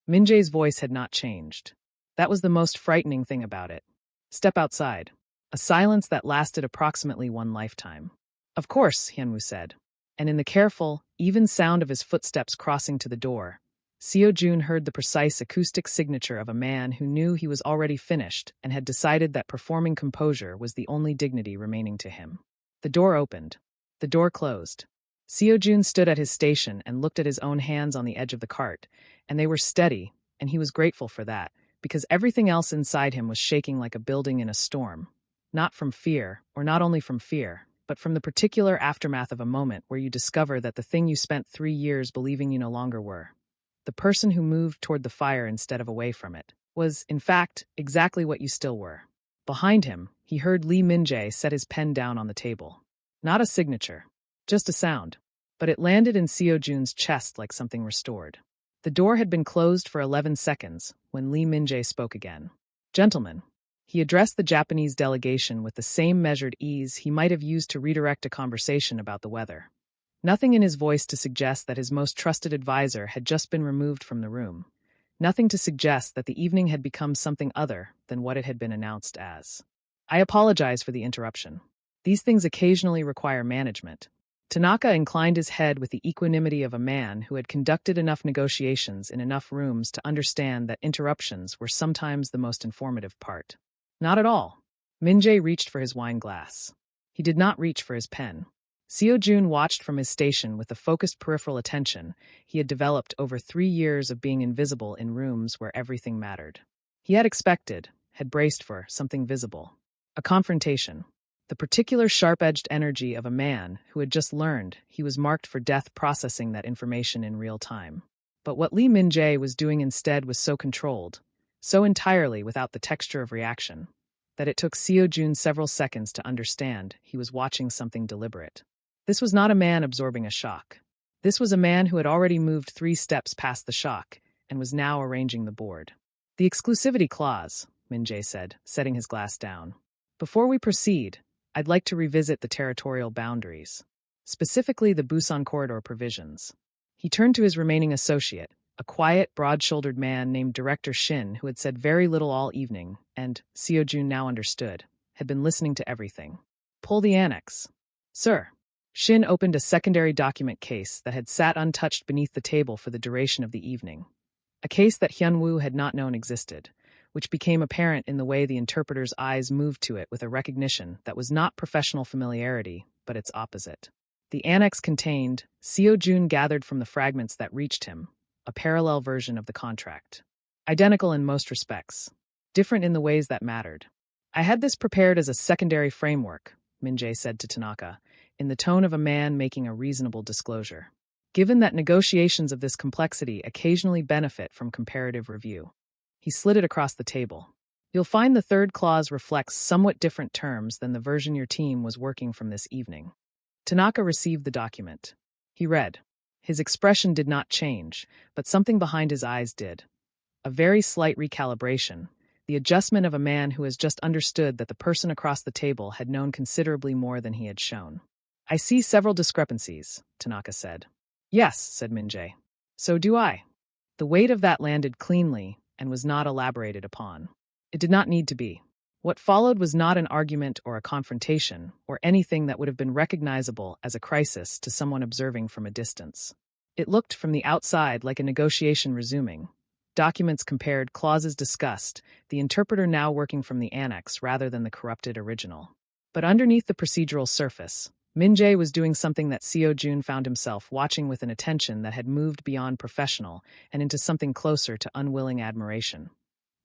Min-jae's voice had not changed. That was the most frightening thing about it. Step outside. A silence that lasted approximately 1 lifetime. Of course, Hyunwoo said. And in the careful, even sound of his footsteps crossing to the door, Seo-jun heard the precise acoustic signature of a man who knew he was already finished and had decided that performing composure was the only dignity remaining to him. The door opened. The door closed. Seo-jun stood at his station and looked at his own hands on the edge of the cart, and they were steady, and he was grateful for that, because everything else inside him was shaking like a building in a storm. Not from fear, or not only from fear, but from the particular aftermath of a moment where you discover that the thing you spent 3 years believing you no longer were, the person who moved toward the fire instead of away from it, was, in fact, exactly what you still were. Behind him, he heard Lee Min-jae set his pen down on the table. Not a signature. Just a sound. But it landed in Seo-jun's chest like something restored. The door had been closed for 11 seconds when Lee Min-jae spoke again. Gentlemen. He addressed the Japanese delegation with the same measured ease he might have used to redirect a conversation about the weather. Nothing in his voice to suggest that his most trusted advisor had just been removed from the room. Nothing to suggest that the evening had become something other than what it had been announced as. I apologize for the interruption. These things occasionally require management. Tanaka inclined his head with the equanimity of a man who had conducted enough negotiations in enough rooms to understand that interruptions were sometimes the most informative part. Not at all. Min-jae reached for his wine glass. He did not reach for his pen. Seo-jun watched from his station with the focused peripheral attention he had developed over 3 years of being invisible in rooms where everything mattered. He had expected, had braced for, something visible. A confrontation. The particular sharp-edged energy of a man who had just learned he was marked for death processing that information in real time. But what Lee Min-jae was doing instead was so controlled, so entirely without the texture of reaction, that it took Seo-jun several seconds to understand he was watching something deliberate. This was not a man absorbing a shock. This was a man who had already moved 3 steps past the shock and was now arranging the board. "The exclusivity clause," Min-jae said, setting his glass down. "Before we proceed, I'd like to revisit the territorial boundaries, specifically the Busan corridor provisions." He turned to his remaining associate, a quiet, broad-shouldered man named Director Shin, who had said very little all evening and, Seo-jun now understood, had been listening to everything. "Pull the annex." "Sir." Shin opened a secondary document case that had sat untouched beneath the table for the duration of the evening. A case that Hyun-woo had not known existed, which became apparent in the way the interpreter's eyes moved to it with a recognition that was not professional familiarity, but its opposite. The annex contained, Seo-jun gathered from the fragments that reached him, a parallel version of the contract. Identical in most respects, different in the ways that mattered. "I had this prepared as a secondary framework," Min-jae said to Tanaka, in the tone of a man making a reasonable disclosure. "Given that negotiations of this complexity occasionally benefit from comparative review." He slid it across the table. "You'll find the third clause reflects somewhat different terms than the version your team was working from this evening." Tanaka received the document. He read. His expression did not change, but something behind his eyes did. A very slight recalibration, the adjustment of a man who has just understood that the person across the table had known considerably more than he had shown. "I see several discrepancies," Tanaka said. "Yes," said Min-jae. "So do I." The weight of that landed cleanly and was not elaborated upon. It did not need to be. What followed was not an argument or a confrontation, or anything that would have been recognizable as a crisis to someone observing from a distance. It looked from the outside like a negotiation resuming. Documents compared, clauses discussed, the interpreter now working from the annex rather than the corrupted original. But underneath the procedural surface, Min-jae was doing something that Seo-jun found himself watching with an attention that had moved beyond professional and into something closer to unwilling admiration.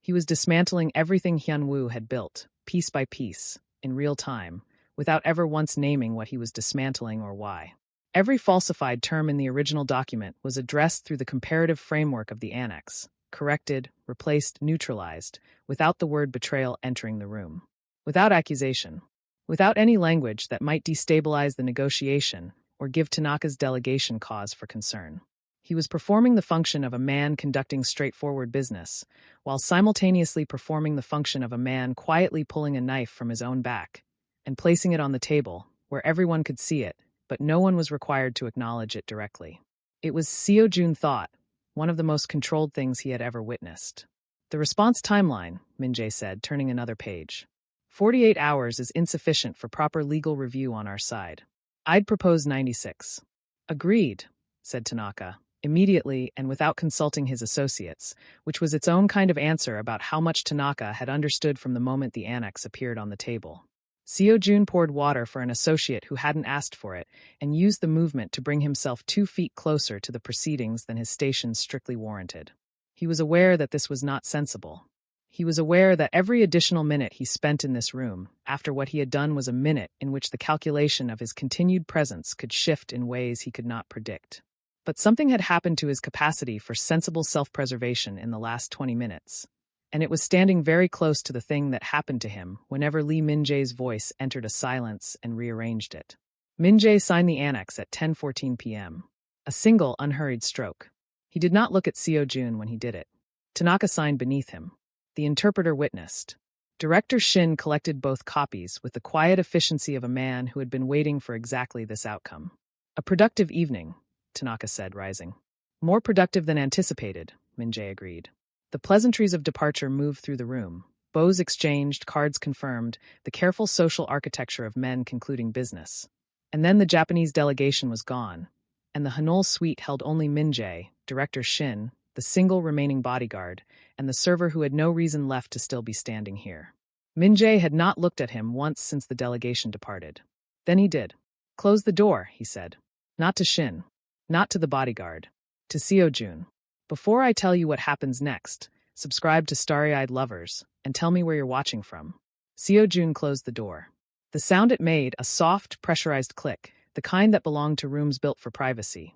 He was dismantling everything Hyun-woo had built, piece by piece, in real time, without ever once naming what he was dismantling or why. Every falsified term in the original document was addressed through the comparative framework of the annex, corrected, replaced, neutralized, without the word betrayal entering the room. Without accusation. Without any language that might destabilize the negotiation or give Tanaka's delegation cause for concern. He was performing the function of a man conducting straightforward business, while simultaneously performing the function of a man quietly pulling a knife from his own back and placing it on the table, where everyone could see it, but no one was required to acknowledge it directly. It was, Seo-jun thought, one of the most controlled things he had ever witnessed. "The response timeline," Min-jae said, turning another page. 48 hours is insufficient for proper legal review on our side. I'd propose 96. "Agreed," said Tanaka, immediately and without consulting his associates, which was its own kind of answer about how much Tanaka had understood from the moment the annex appeared on the table. Seo-jun poured water for an associate who hadn't asked for it and used the movement to bring himself 2 feet closer to the proceedings than his station strictly warranted. He was aware that this was not sensible. He was aware that every additional minute he spent in this room, after what he had done, was a minute in which the calculation of his continued presence could shift in ways he could not predict. But something had happened to his capacity for sensible self-preservation in the last 20 minutes, and it was standing very close to the thing that happened to him whenever Lee Min-jae's voice entered a silence and rearranged it. Min-jae signed the annex at 10:14 p.m. A single, unhurried stroke. He did not look at Seo-jun when he did it. Tanaka signed beneath him. The interpreter witnessed. Director Shin collected both copies with the quiet efficiency of a man who had been waiting for exactly this outcome. "A productive evening," Tanaka said, rising. "More productive than anticipated," Min-jae agreed. The pleasantries of departure moved through the room. Bows exchanged, cards confirmed, the careful social architecture of men concluding business. And then the Japanese delegation was gone, and the Hanol suite held only Min-jae, Director Shin, the single remaining bodyguard, and the server who had no reason left to still be standing here. Min-jae had not looked at him once since the delegation departed. Then he did. "Close the door," he said. Not to Shin. Not to the bodyguard. To Seo-jun. "Before I tell you what happens next, subscribe to Starry-Eyed Lovers, and tell me where you're watching from." Seo-jun closed the door. The sound it made, a soft, pressurized click, the kind that belonged to rooms built for privacy,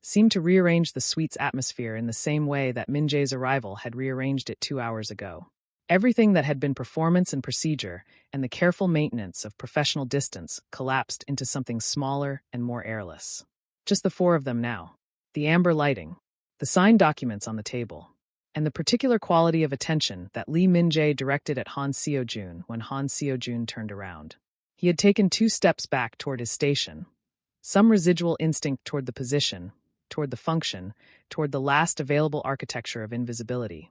seemed to rearrange the suite's atmosphere in the same way that Min-jae's arrival had rearranged it 2 hours ago. Everything that had been performance and procedure and the careful maintenance of professional distance collapsed into something smaller and more airless. Just the four of them now. The amber lighting, the signed documents on the table, and the particular quality of attention that Lee Min-jae directed at Han Seo-jun when Han Seo-jun turned around. He had taken 2 steps back toward his station, some residual instinct toward the position, toward the function, toward the last available architecture of invisibility,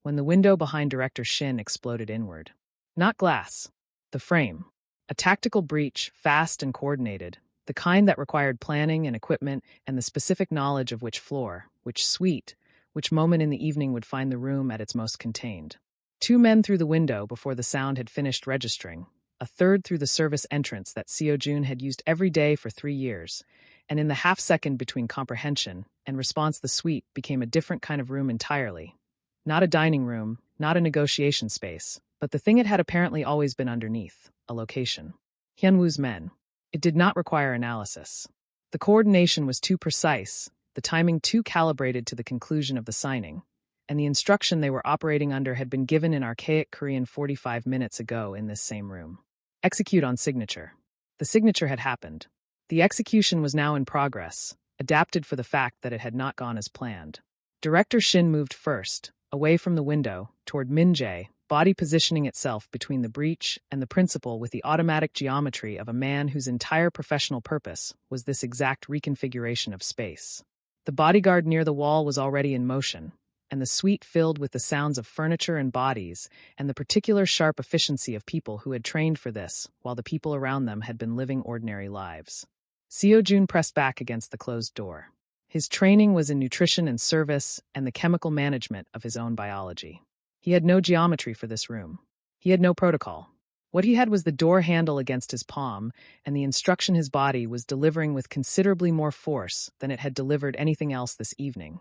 when the window behind Director Shin exploded inward. Not glass. The frame. A tactical breach, fast and coordinated, the kind that required planning and equipment and the specific knowledge of which floor, which suite, which moment in the evening would find the room at its most contained. 2 men through the window before the sound had finished registering, a third through the service entrance that Seo-jun had used every day for 3 years, and in the half-second between comprehension and response the suite became a different kind of room entirely. Not a dining room, not a negotiation space, but the thing it had apparently always been underneath, a location. Hyunwoo's men. It did not require analysis. The coordination was too precise, the timing too calibrated to the conclusion of the signing, and the instruction they were operating under had been given in archaic Korean 45 minutes ago in this same room. Execute on signature. The signature had happened. The execution was now in progress, adapted for the fact that it had not gone as planned. Director Shin moved first, away from the window, toward Min-jae, body positioning itself between the breach and the principal with the automatic geometry of a man whose entire professional purpose was this exact reconfiguration of space. The bodyguard near the wall was already in motion, and the suite filled with the sounds of furniture and bodies, and the particular sharp efficiency of people who had trained for this, while the people around them had been living ordinary lives. Seo-jun pressed back against the closed door. His training was in nutrition and service and the chemical management of his own biology. He had no geometry for this room. He had no protocol. What he had was the door handle against his palm and the instruction his body was delivering with considerably more force than it had delivered anything else this evening.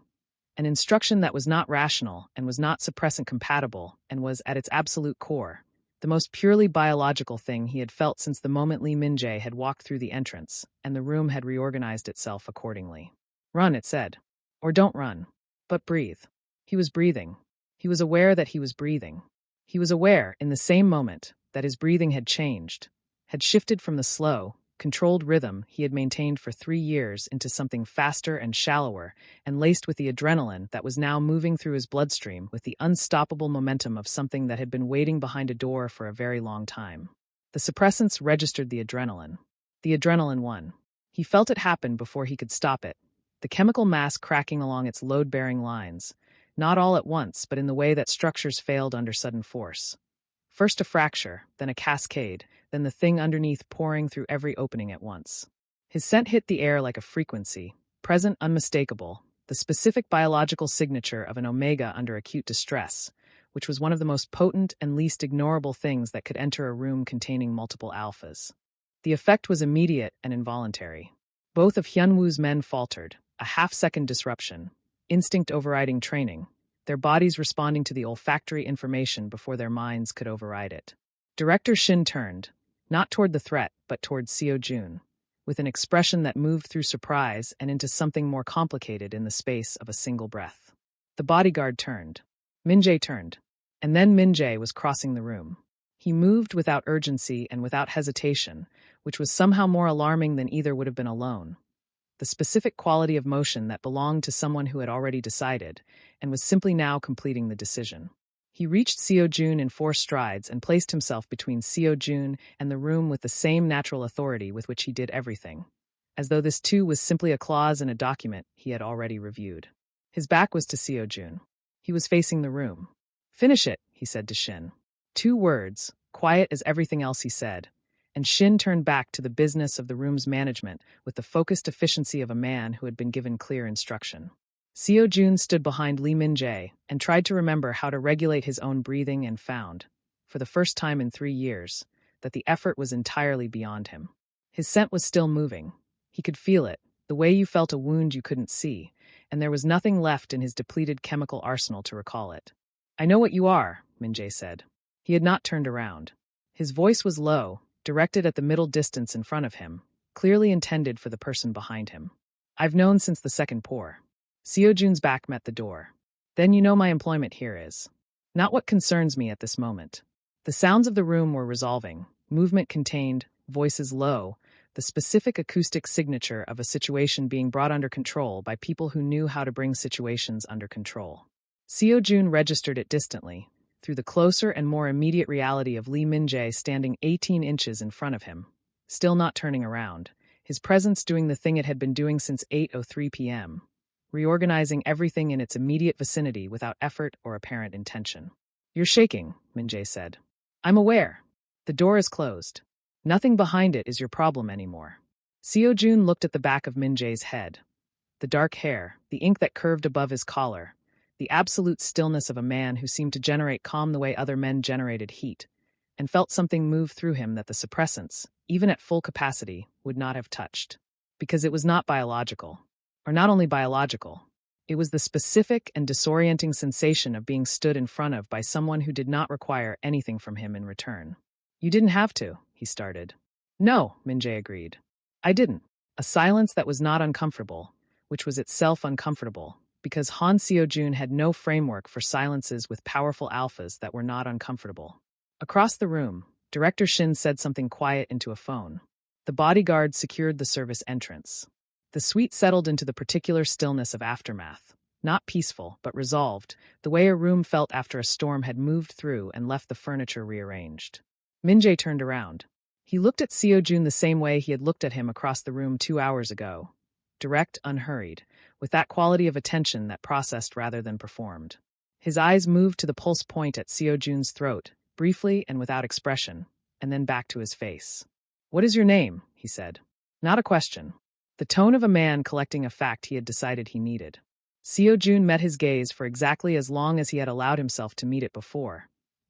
An instruction that was not rational and was not suppressant compatible and was, at its absolute core, the most purely biological thing he had felt since the moment Lee Min-jae had walked through the entrance and the room had reorganized itself accordingly. Run, it said. Or don't run. But breathe. He was breathing. He was aware that he was breathing. He was aware, in the same moment, that his breathing had changed, had shifted from the slow, controlled rhythm he had maintained for 3 years into something faster and shallower and laced with the adrenaline that was now moving through his bloodstream with the unstoppable momentum of something that had been waiting behind a door for a very long time. The suppressants registered the adrenaline. The adrenaline won. He felt it happen before he could stop it, the chemical mass cracking along its load-bearing lines, not all at once, but in the way that structures failed under sudden force. First a fracture, then a cascade, then the thing underneath pouring through every opening at once. His scent hit the air like a frequency, present, unmistakable, the specific biological signature of an omega under acute distress, which was one of the most potent and least ignorable things that could enter a room containing multiple alphas. The effect was immediate and involuntary. Both of Hyunwoo's men faltered, a half-second disruption, instinct overriding training, their bodies responding to the olfactory information before their minds could override it. Director Shin turned, not toward the threat, but toward Seo-jun, with an expression that moved through surprise and into something more complicated in the space of a single breath. The bodyguard turned. Min-jae turned. And then Min-jae was crossing the room. He moved without urgency and without hesitation, which was somehow more alarming than either would have been alone. The specific quality of motion that belonged to someone who had already decided, and was simply now completing the decision. He reached Seo-jun in 4 strides and placed himself between Seo-jun and the room with the same natural authority with which he did everything, as though this too was simply a clause in a document he had already reviewed. His back was to Seo-jun. He was facing the room. "Finish it," he said to Shin. 2 words, quiet as everything else he said, and Shin turned back to the business of the room's management with the focused efficiency of a man who had been given clear instruction. Seo-jun stood behind Lee Min-jae and tried to remember how to regulate his own breathing and found, for the first time in 3 years, that the effort was entirely beyond him. His scent was still moving. He could feel it, the way you felt a wound you couldn't see, and there was nothing left in his depleted chemical arsenal to recall it. "I know what you are," Min-jae said. He had not turned around. His voice was low, directed at the middle distance in front of him, clearly intended for the person behind him. I've known since the second pour. Seo-jun's back met the door. Then you know my employment here is. Not what concerns me at this moment. The sounds of the room were resolving, movement contained, voices low, the specific acoustic signature of a situation being brought under control by people who knew how to bring situations under control. Seo-jun registered it distantly, through the closer and more immediate reality of Lee Min-jae standing 18 inches in front of him, still not turning around, his presence doing the thing it had been doing since 8:03 p.m., reorganizing everything in its immediate vicinity without effort or apparent intention. You're shaking, Min-jae said. I'm aware. The door is closed. Nothing behind it is your problem anymore. Seo-jun looked at the back of Min-jae's head. The dark hair, the ink that curved above his collar, the absolute stillness of a man who seemed to generate calm the way other men generated heat, and felt something move through him that the suppressants, even at full capacity, would not have touched. Because it was not biological. Or not only biological. It was the specific and disorienting sensation of being stood in front of by someone who did not require anything from him in return. You didn't have to, he started. No, Min-jae agreed. I didn't. A silence that was not uncomfortable, which was itself uncomfortable, because Han Seo-jun had no framework for silences with powerful alphas that were not uncomfortable. Across the room, Director Shin said something quiet into a phone. The bodyguard secured the service entrance. The suite settled into the particular stillness of aftermath, not peaceful, but resolved, the way a room felt after a storm had moved through and left the furniture rearranged. Min-jae turned around. He looked at Seo-jun the same way he had looked at him across the room 2 hours ago. Direct, unhurried, with that quality of attention that processed rather than performed. His eyes moved to the pulse point at Seo-jun's throat, briefly and without expression, and then back to his face. What is your name? He said. Not a question. The tone of a man collecting a fact he had decided he needed. Seo-jun met his gaze for exactly as long as he had allowed himself to meet it before.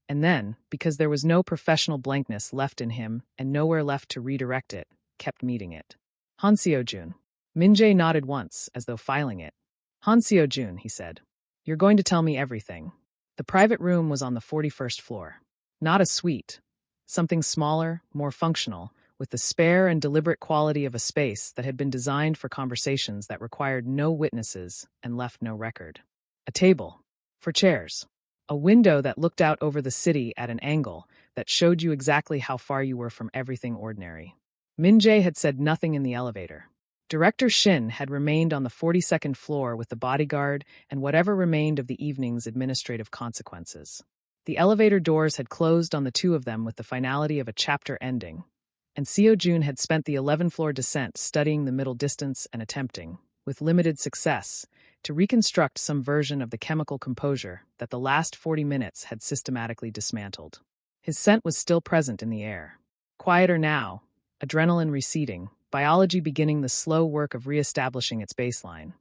And then, because there was no professional blankness left in him and nowhere left to redirect it, kept meeting it. Han Seo-jun. Min-jae nodded once, as though filing it. Han Seo-jun, he said. You're going to tell me everything. The private room was on the 41st floor. Not a suite. Something smaller, more functional, with the spare and deliberate quality of a space that had been designed for conversations that required no witnesses and left no record. A table. For chairs. A window that looked out over the city at an angle that showed you exactly how far you were from everything ordinary. Min-jae had said nothing in the elevator. Director Shin had remained on the 42nd floor with the bodyguard and whatever remained of the evening's administrative consequences. The elevator doors had closed on the two of them with the finality of a chapter ending, and Seo-jun had spent the 11th-floor descent studying the middle distance and attempting, with limited success, to reconstruct some version of the chemical composure that the last 40 minutes had systematically dismantled. His scent was still present in the air. Quieter now, adrenaline receding, biology beginning the slow work of re-establishing its baseline.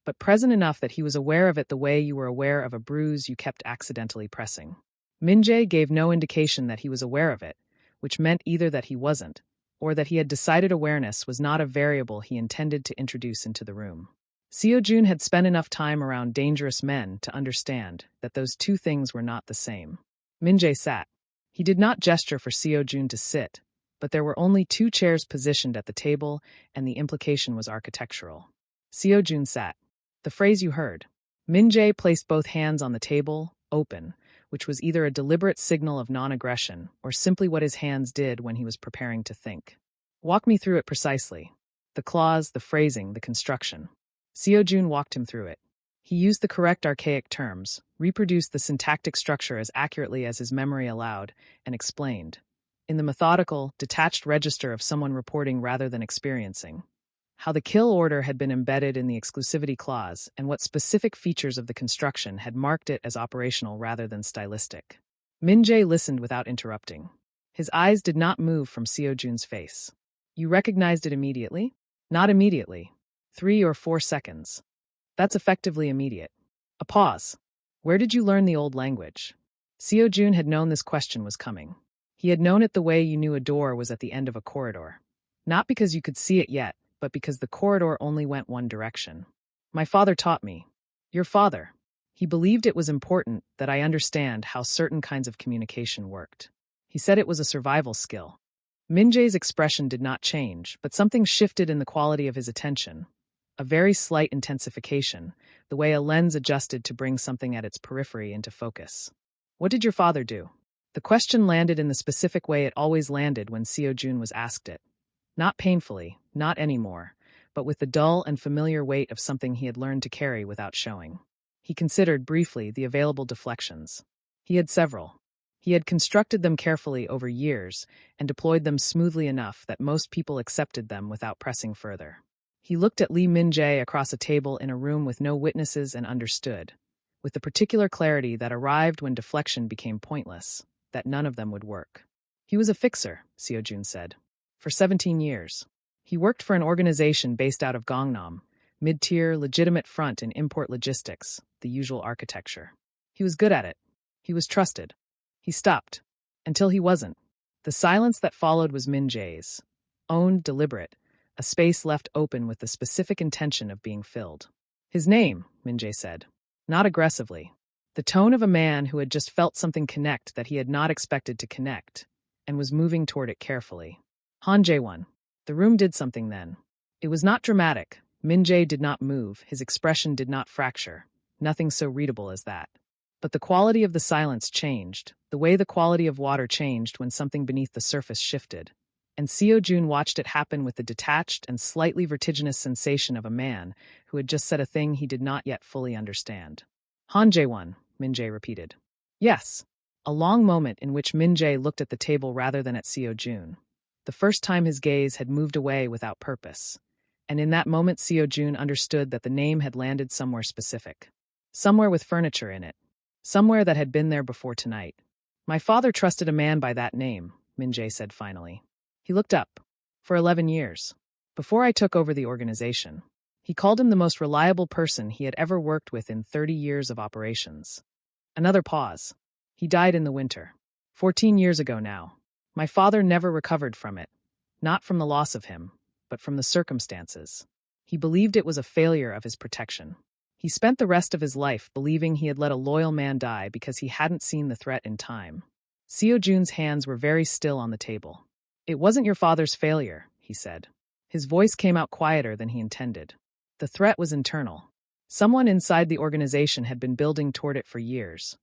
But present enough that he was aware of it the way you were aware of a bruise you kept accidentally pressing. Min-jae gave no indication that he was aware of it, which meant either that he wasn't, or that he had decided awareness was not a variable he intended to introduce into the room. Seo-jun had spent enough time around dangerous men to understand that those two things were not the same. Min-jae sat. He did not gesture for Seo-jun to sit, but there were only 2 chairs positioned at the table, and the implication was architectural. Seo-jun sat. The phrase you heard. Min-jae placed both hands on the table, open, which was either a deliberate signal of non-aggression or simply what his hands did when he was preparing to think. Walk me through it precisely. The clause, the phrasing, the construction. Seo-jun walked him through it. He used the correct archaic terms, reproduced the syntactic structure as accurately as his memory allowed, and explained, in the methodical, detached register of someone reporting rather than experiencing, how the kill order had been embedded in the exclusivity clause and what specific features of the construction had marked it as operational rather than stylistic. Min-jae listened without interrupting. His eyes did not move from Seo-jun's face. You recognized it immediately? Not immediately. 3 or 4 seconds. That's effectively immediate. A pause. Where did you learn the old language? Seo-jun had known this question was coming. He had known it the way you knew a door was at the end of a corridor. Not because you could see it yet, but because the corridor only went one direction. My father taught me. Your father. He believed it was important that I understand how certain kinds of communication worked. He said it was a survival skill. Min-jae's expression did not change, but something shifted in the quality of his attention. a very slight intensification, the way a lens adjusted to bring something at its periphery into focus. What did your father do? The question landed in the specific way it always landed when Seo Jun was asked it. Not painfully, not anymore, but with the dull and familiar weight of something he had learned to carry without showing. He considered briefly the available deflections. He had several. He had constructed them carefully over years and deployed them smoothly enough that most people accepted them without pressing further. He looked at Lee Min-jae across a table in a room with no witnesses and understood, with the particular clarity that arrived when deflection became pointless, that none of them would work. He was a fixer, Seo Jun said. For 17 years. He worked for an organization based out of Gangnam, mid-tier, legitimate front in import logistics, the usual architecture. He was good at it. He was trusted. He stopped. Until he wasn't. The silence that followed was Min-jae's. Owned, deliberate, a space left open with the specific intention of being filled. His name, Min-jae said. Not aggressively. The tone of a man who had just felt something connect that he had not expected to connect, and was moving toward it carefully. Han Jae-won. The room did something then. It was not dramatic. Min-jae did not move, his expression did not fracture. Nothing so readable as that. But the quality of the silence changed, the way the quality of water changed when something beneath the surface shifted. And Seo Jun watched it happen with the detached and slightly vertiginous sensation of a man who had just said a thing he did not yet fully understand. Han Jae-won, Min-jae repeated. Yes. A long moment in which Min-jae looked at the table rather than at Seo Jun. The first time his gaze had moved away without purpose. And in that moment Seo Jun understood that the name had landed somewhere specific. Somewhere with furniture in it. Somewhere that had been there before tonight. My father trusted a man by that name, Min-jae said finally. He looked up. For 11 years. Before I took over the organization. He called him the most reliable person he had ever worked with in 30 years of operations. Another pause. He died in the winter. 14 years ago now. My father never recovered from it. Not from the loss of him, but from the circumstances. He believed it was a failure of his protection. He spent the rest of his life believing he had let a loyal man die because he hadn't seen the threat in time. Seo Jun's hands were very still on the table. It wasn't your father's failure, he said. His voice came out quieter than he intended. The threat was internal. Someone inside the organization had been building toward it for years.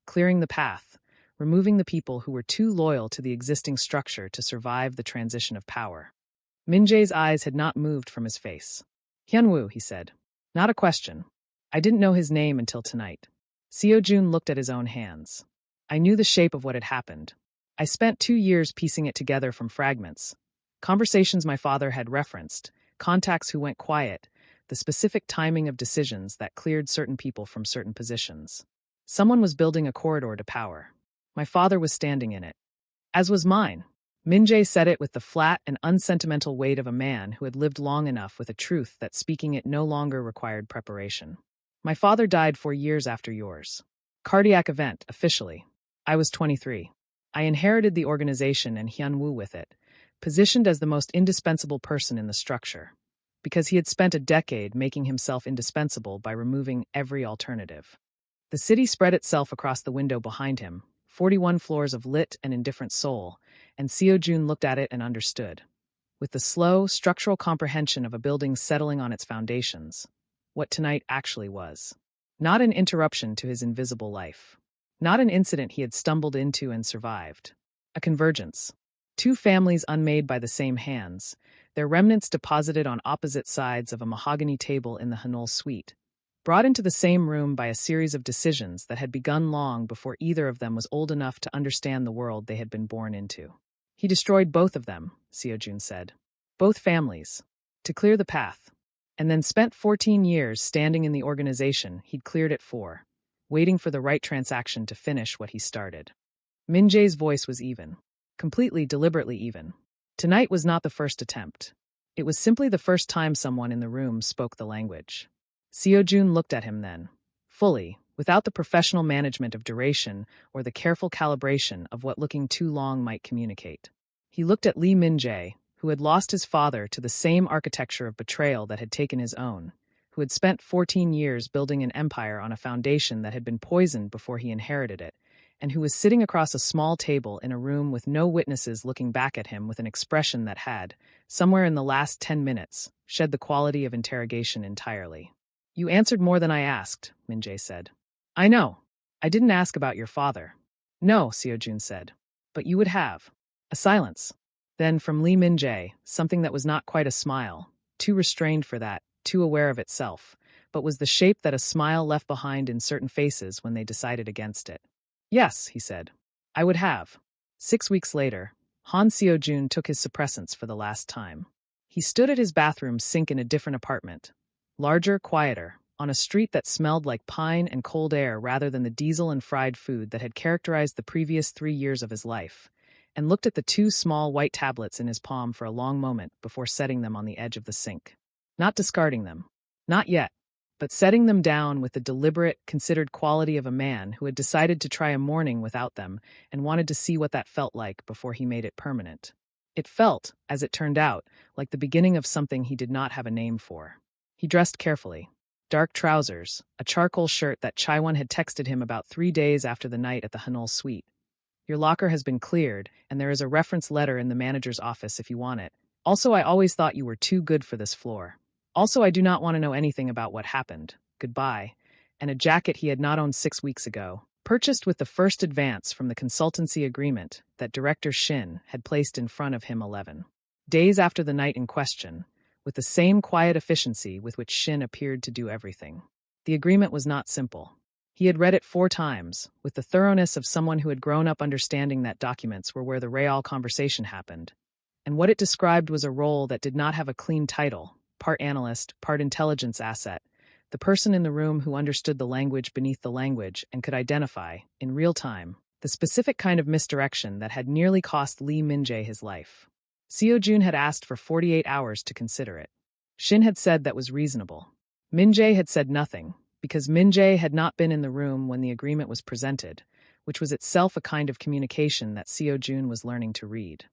Clearing the path, removing the people who were too loyal to the existing structure to survive the transition of power. Min-jae's eyes had not moved from his face. Hyun-woo, he said. Not a question. I didn't know his name until tonight. Seo Jun looked at his own hands. I knew the shape of what had happened. I spent 2 years piecing it together from fragments. Conversations my father had referenced, contacts who went quiet, the specific timing of decisions that cleared certain people from certain positions. Someone was building a corridor to power. My father was standing in it. As was mine. Min-jae said it with the flat and unsentimental weight of a man who had lived long enough with a truth that speaking it no longer required preparation. My father died 4 years after yours. Cardiac event, officially. I was 23. I inherited the organization and Hyun-woo with it, positioned as the most indispensable person in the structure, because he had spent a decade making himself indispensable by removing every alternative. The city spread itself across the window behind him, 41 floors of lit and indifferent soul, and Seo Jun looked at it and understood, with the slow, structural comprehension of a building settling on its foundations, what tonight actually was. Not an interruption to his invisible life. Not an incident he had stumbled into and survived. A convergence. 2 families unmade by the same hands, their remnants deposited on opposite sides of a mahogany table in the Hanol suite, brought into the same room by a series of decisions that had begun long before either of them was old enough to understand the world they had been born into. He destroyed both of them, Seo Jun said. Both families. To clear the path. And then spent 14 years standing in the organization he'd cleared it for, waiting for the right transaction to finish what he started. Min-jae's voice was even. Completely, deliberately even. Tonight was not the first attempt. It was simply the first time someone in the room spoke the language. Seo Jun looked at him then, fully, without the professional management of duration or the careful calibration of what looking too long might communicate. He looked at Lee Min-jae, who had lost his father to the same architecture of betrayal that had taken his own, who had spent 14 years building an empire on a foundation that had been poisoned before he inherited it, and who was sitting across a small table in a room with no witnesses looking back at him with an expression that had, somewhere in the last 10 minutes, shed the quality of interrogation entirely. You answered more than I asked, Min-jae said. I know. I didn't ask about your father. No, Seo-jun said. But you would have. A silence. Then from Lee Min-jae, something that was not quite a smile, too restrained for that, too aware of itself, but was the shape that a smile left behind in certain faces when they decided against it. Yes, he said. I would have. 6 weeks later, Han Seo-jun took his suppressants for the last time. He stood at his bathroom sink in a different apartment. Larger, quieter, on a street that smelled like pine and cold air rather than the diesel and fried food that had characterized the previous 3 years of his life, and looked at the 2 small white tablets in his palm for a long moment before setting them on the edge of the sink. Not discarding them. Not yet. But setting them down with the deliberate, considered quality of a man who had decided to try a morning without them and wanted to see what that felt like before he made it permanent. It felt, as it turned out, like the beginning of something he did not have a name for. He dressed carefully. Dark trousers, a charcoal shirt that Chaiwon had texted him about 3 days after the night at the Hanul suite. Your locker has been cleared, and there is a reference letter in the manager's office if you want it. Also, I always thought you were too good for this floor. Also, I do not want to know anything about what happened. Goodbye. And a jacket he had not owned 6 weeks ago, purchased with the first advance from the consultancy agreement that director Shin had placed in front of him 11 days after the night in question, with the same quiet efficiency with which Shin appeared to do everything. The agreement was not simple. He had read it 4 times, with the thoroughness of someone who had grown up understanding that documents were where the real conversation happened. And what it described was a role that did not have a clean title, part analyst, part intelligence asset, the person in the room who understood the language beneath the language and could identify, in real time, the specific kind of misdirection that had nearly cost Lee Min-jae his life. Seo-jun had asked for 48 hours to consider it. Shin had said that was reasonable. Min-jae had said nothing, because Min-jae had not been in the room when the agreement was presented, which was itself a kind of communication that Seo-jun was learning to read.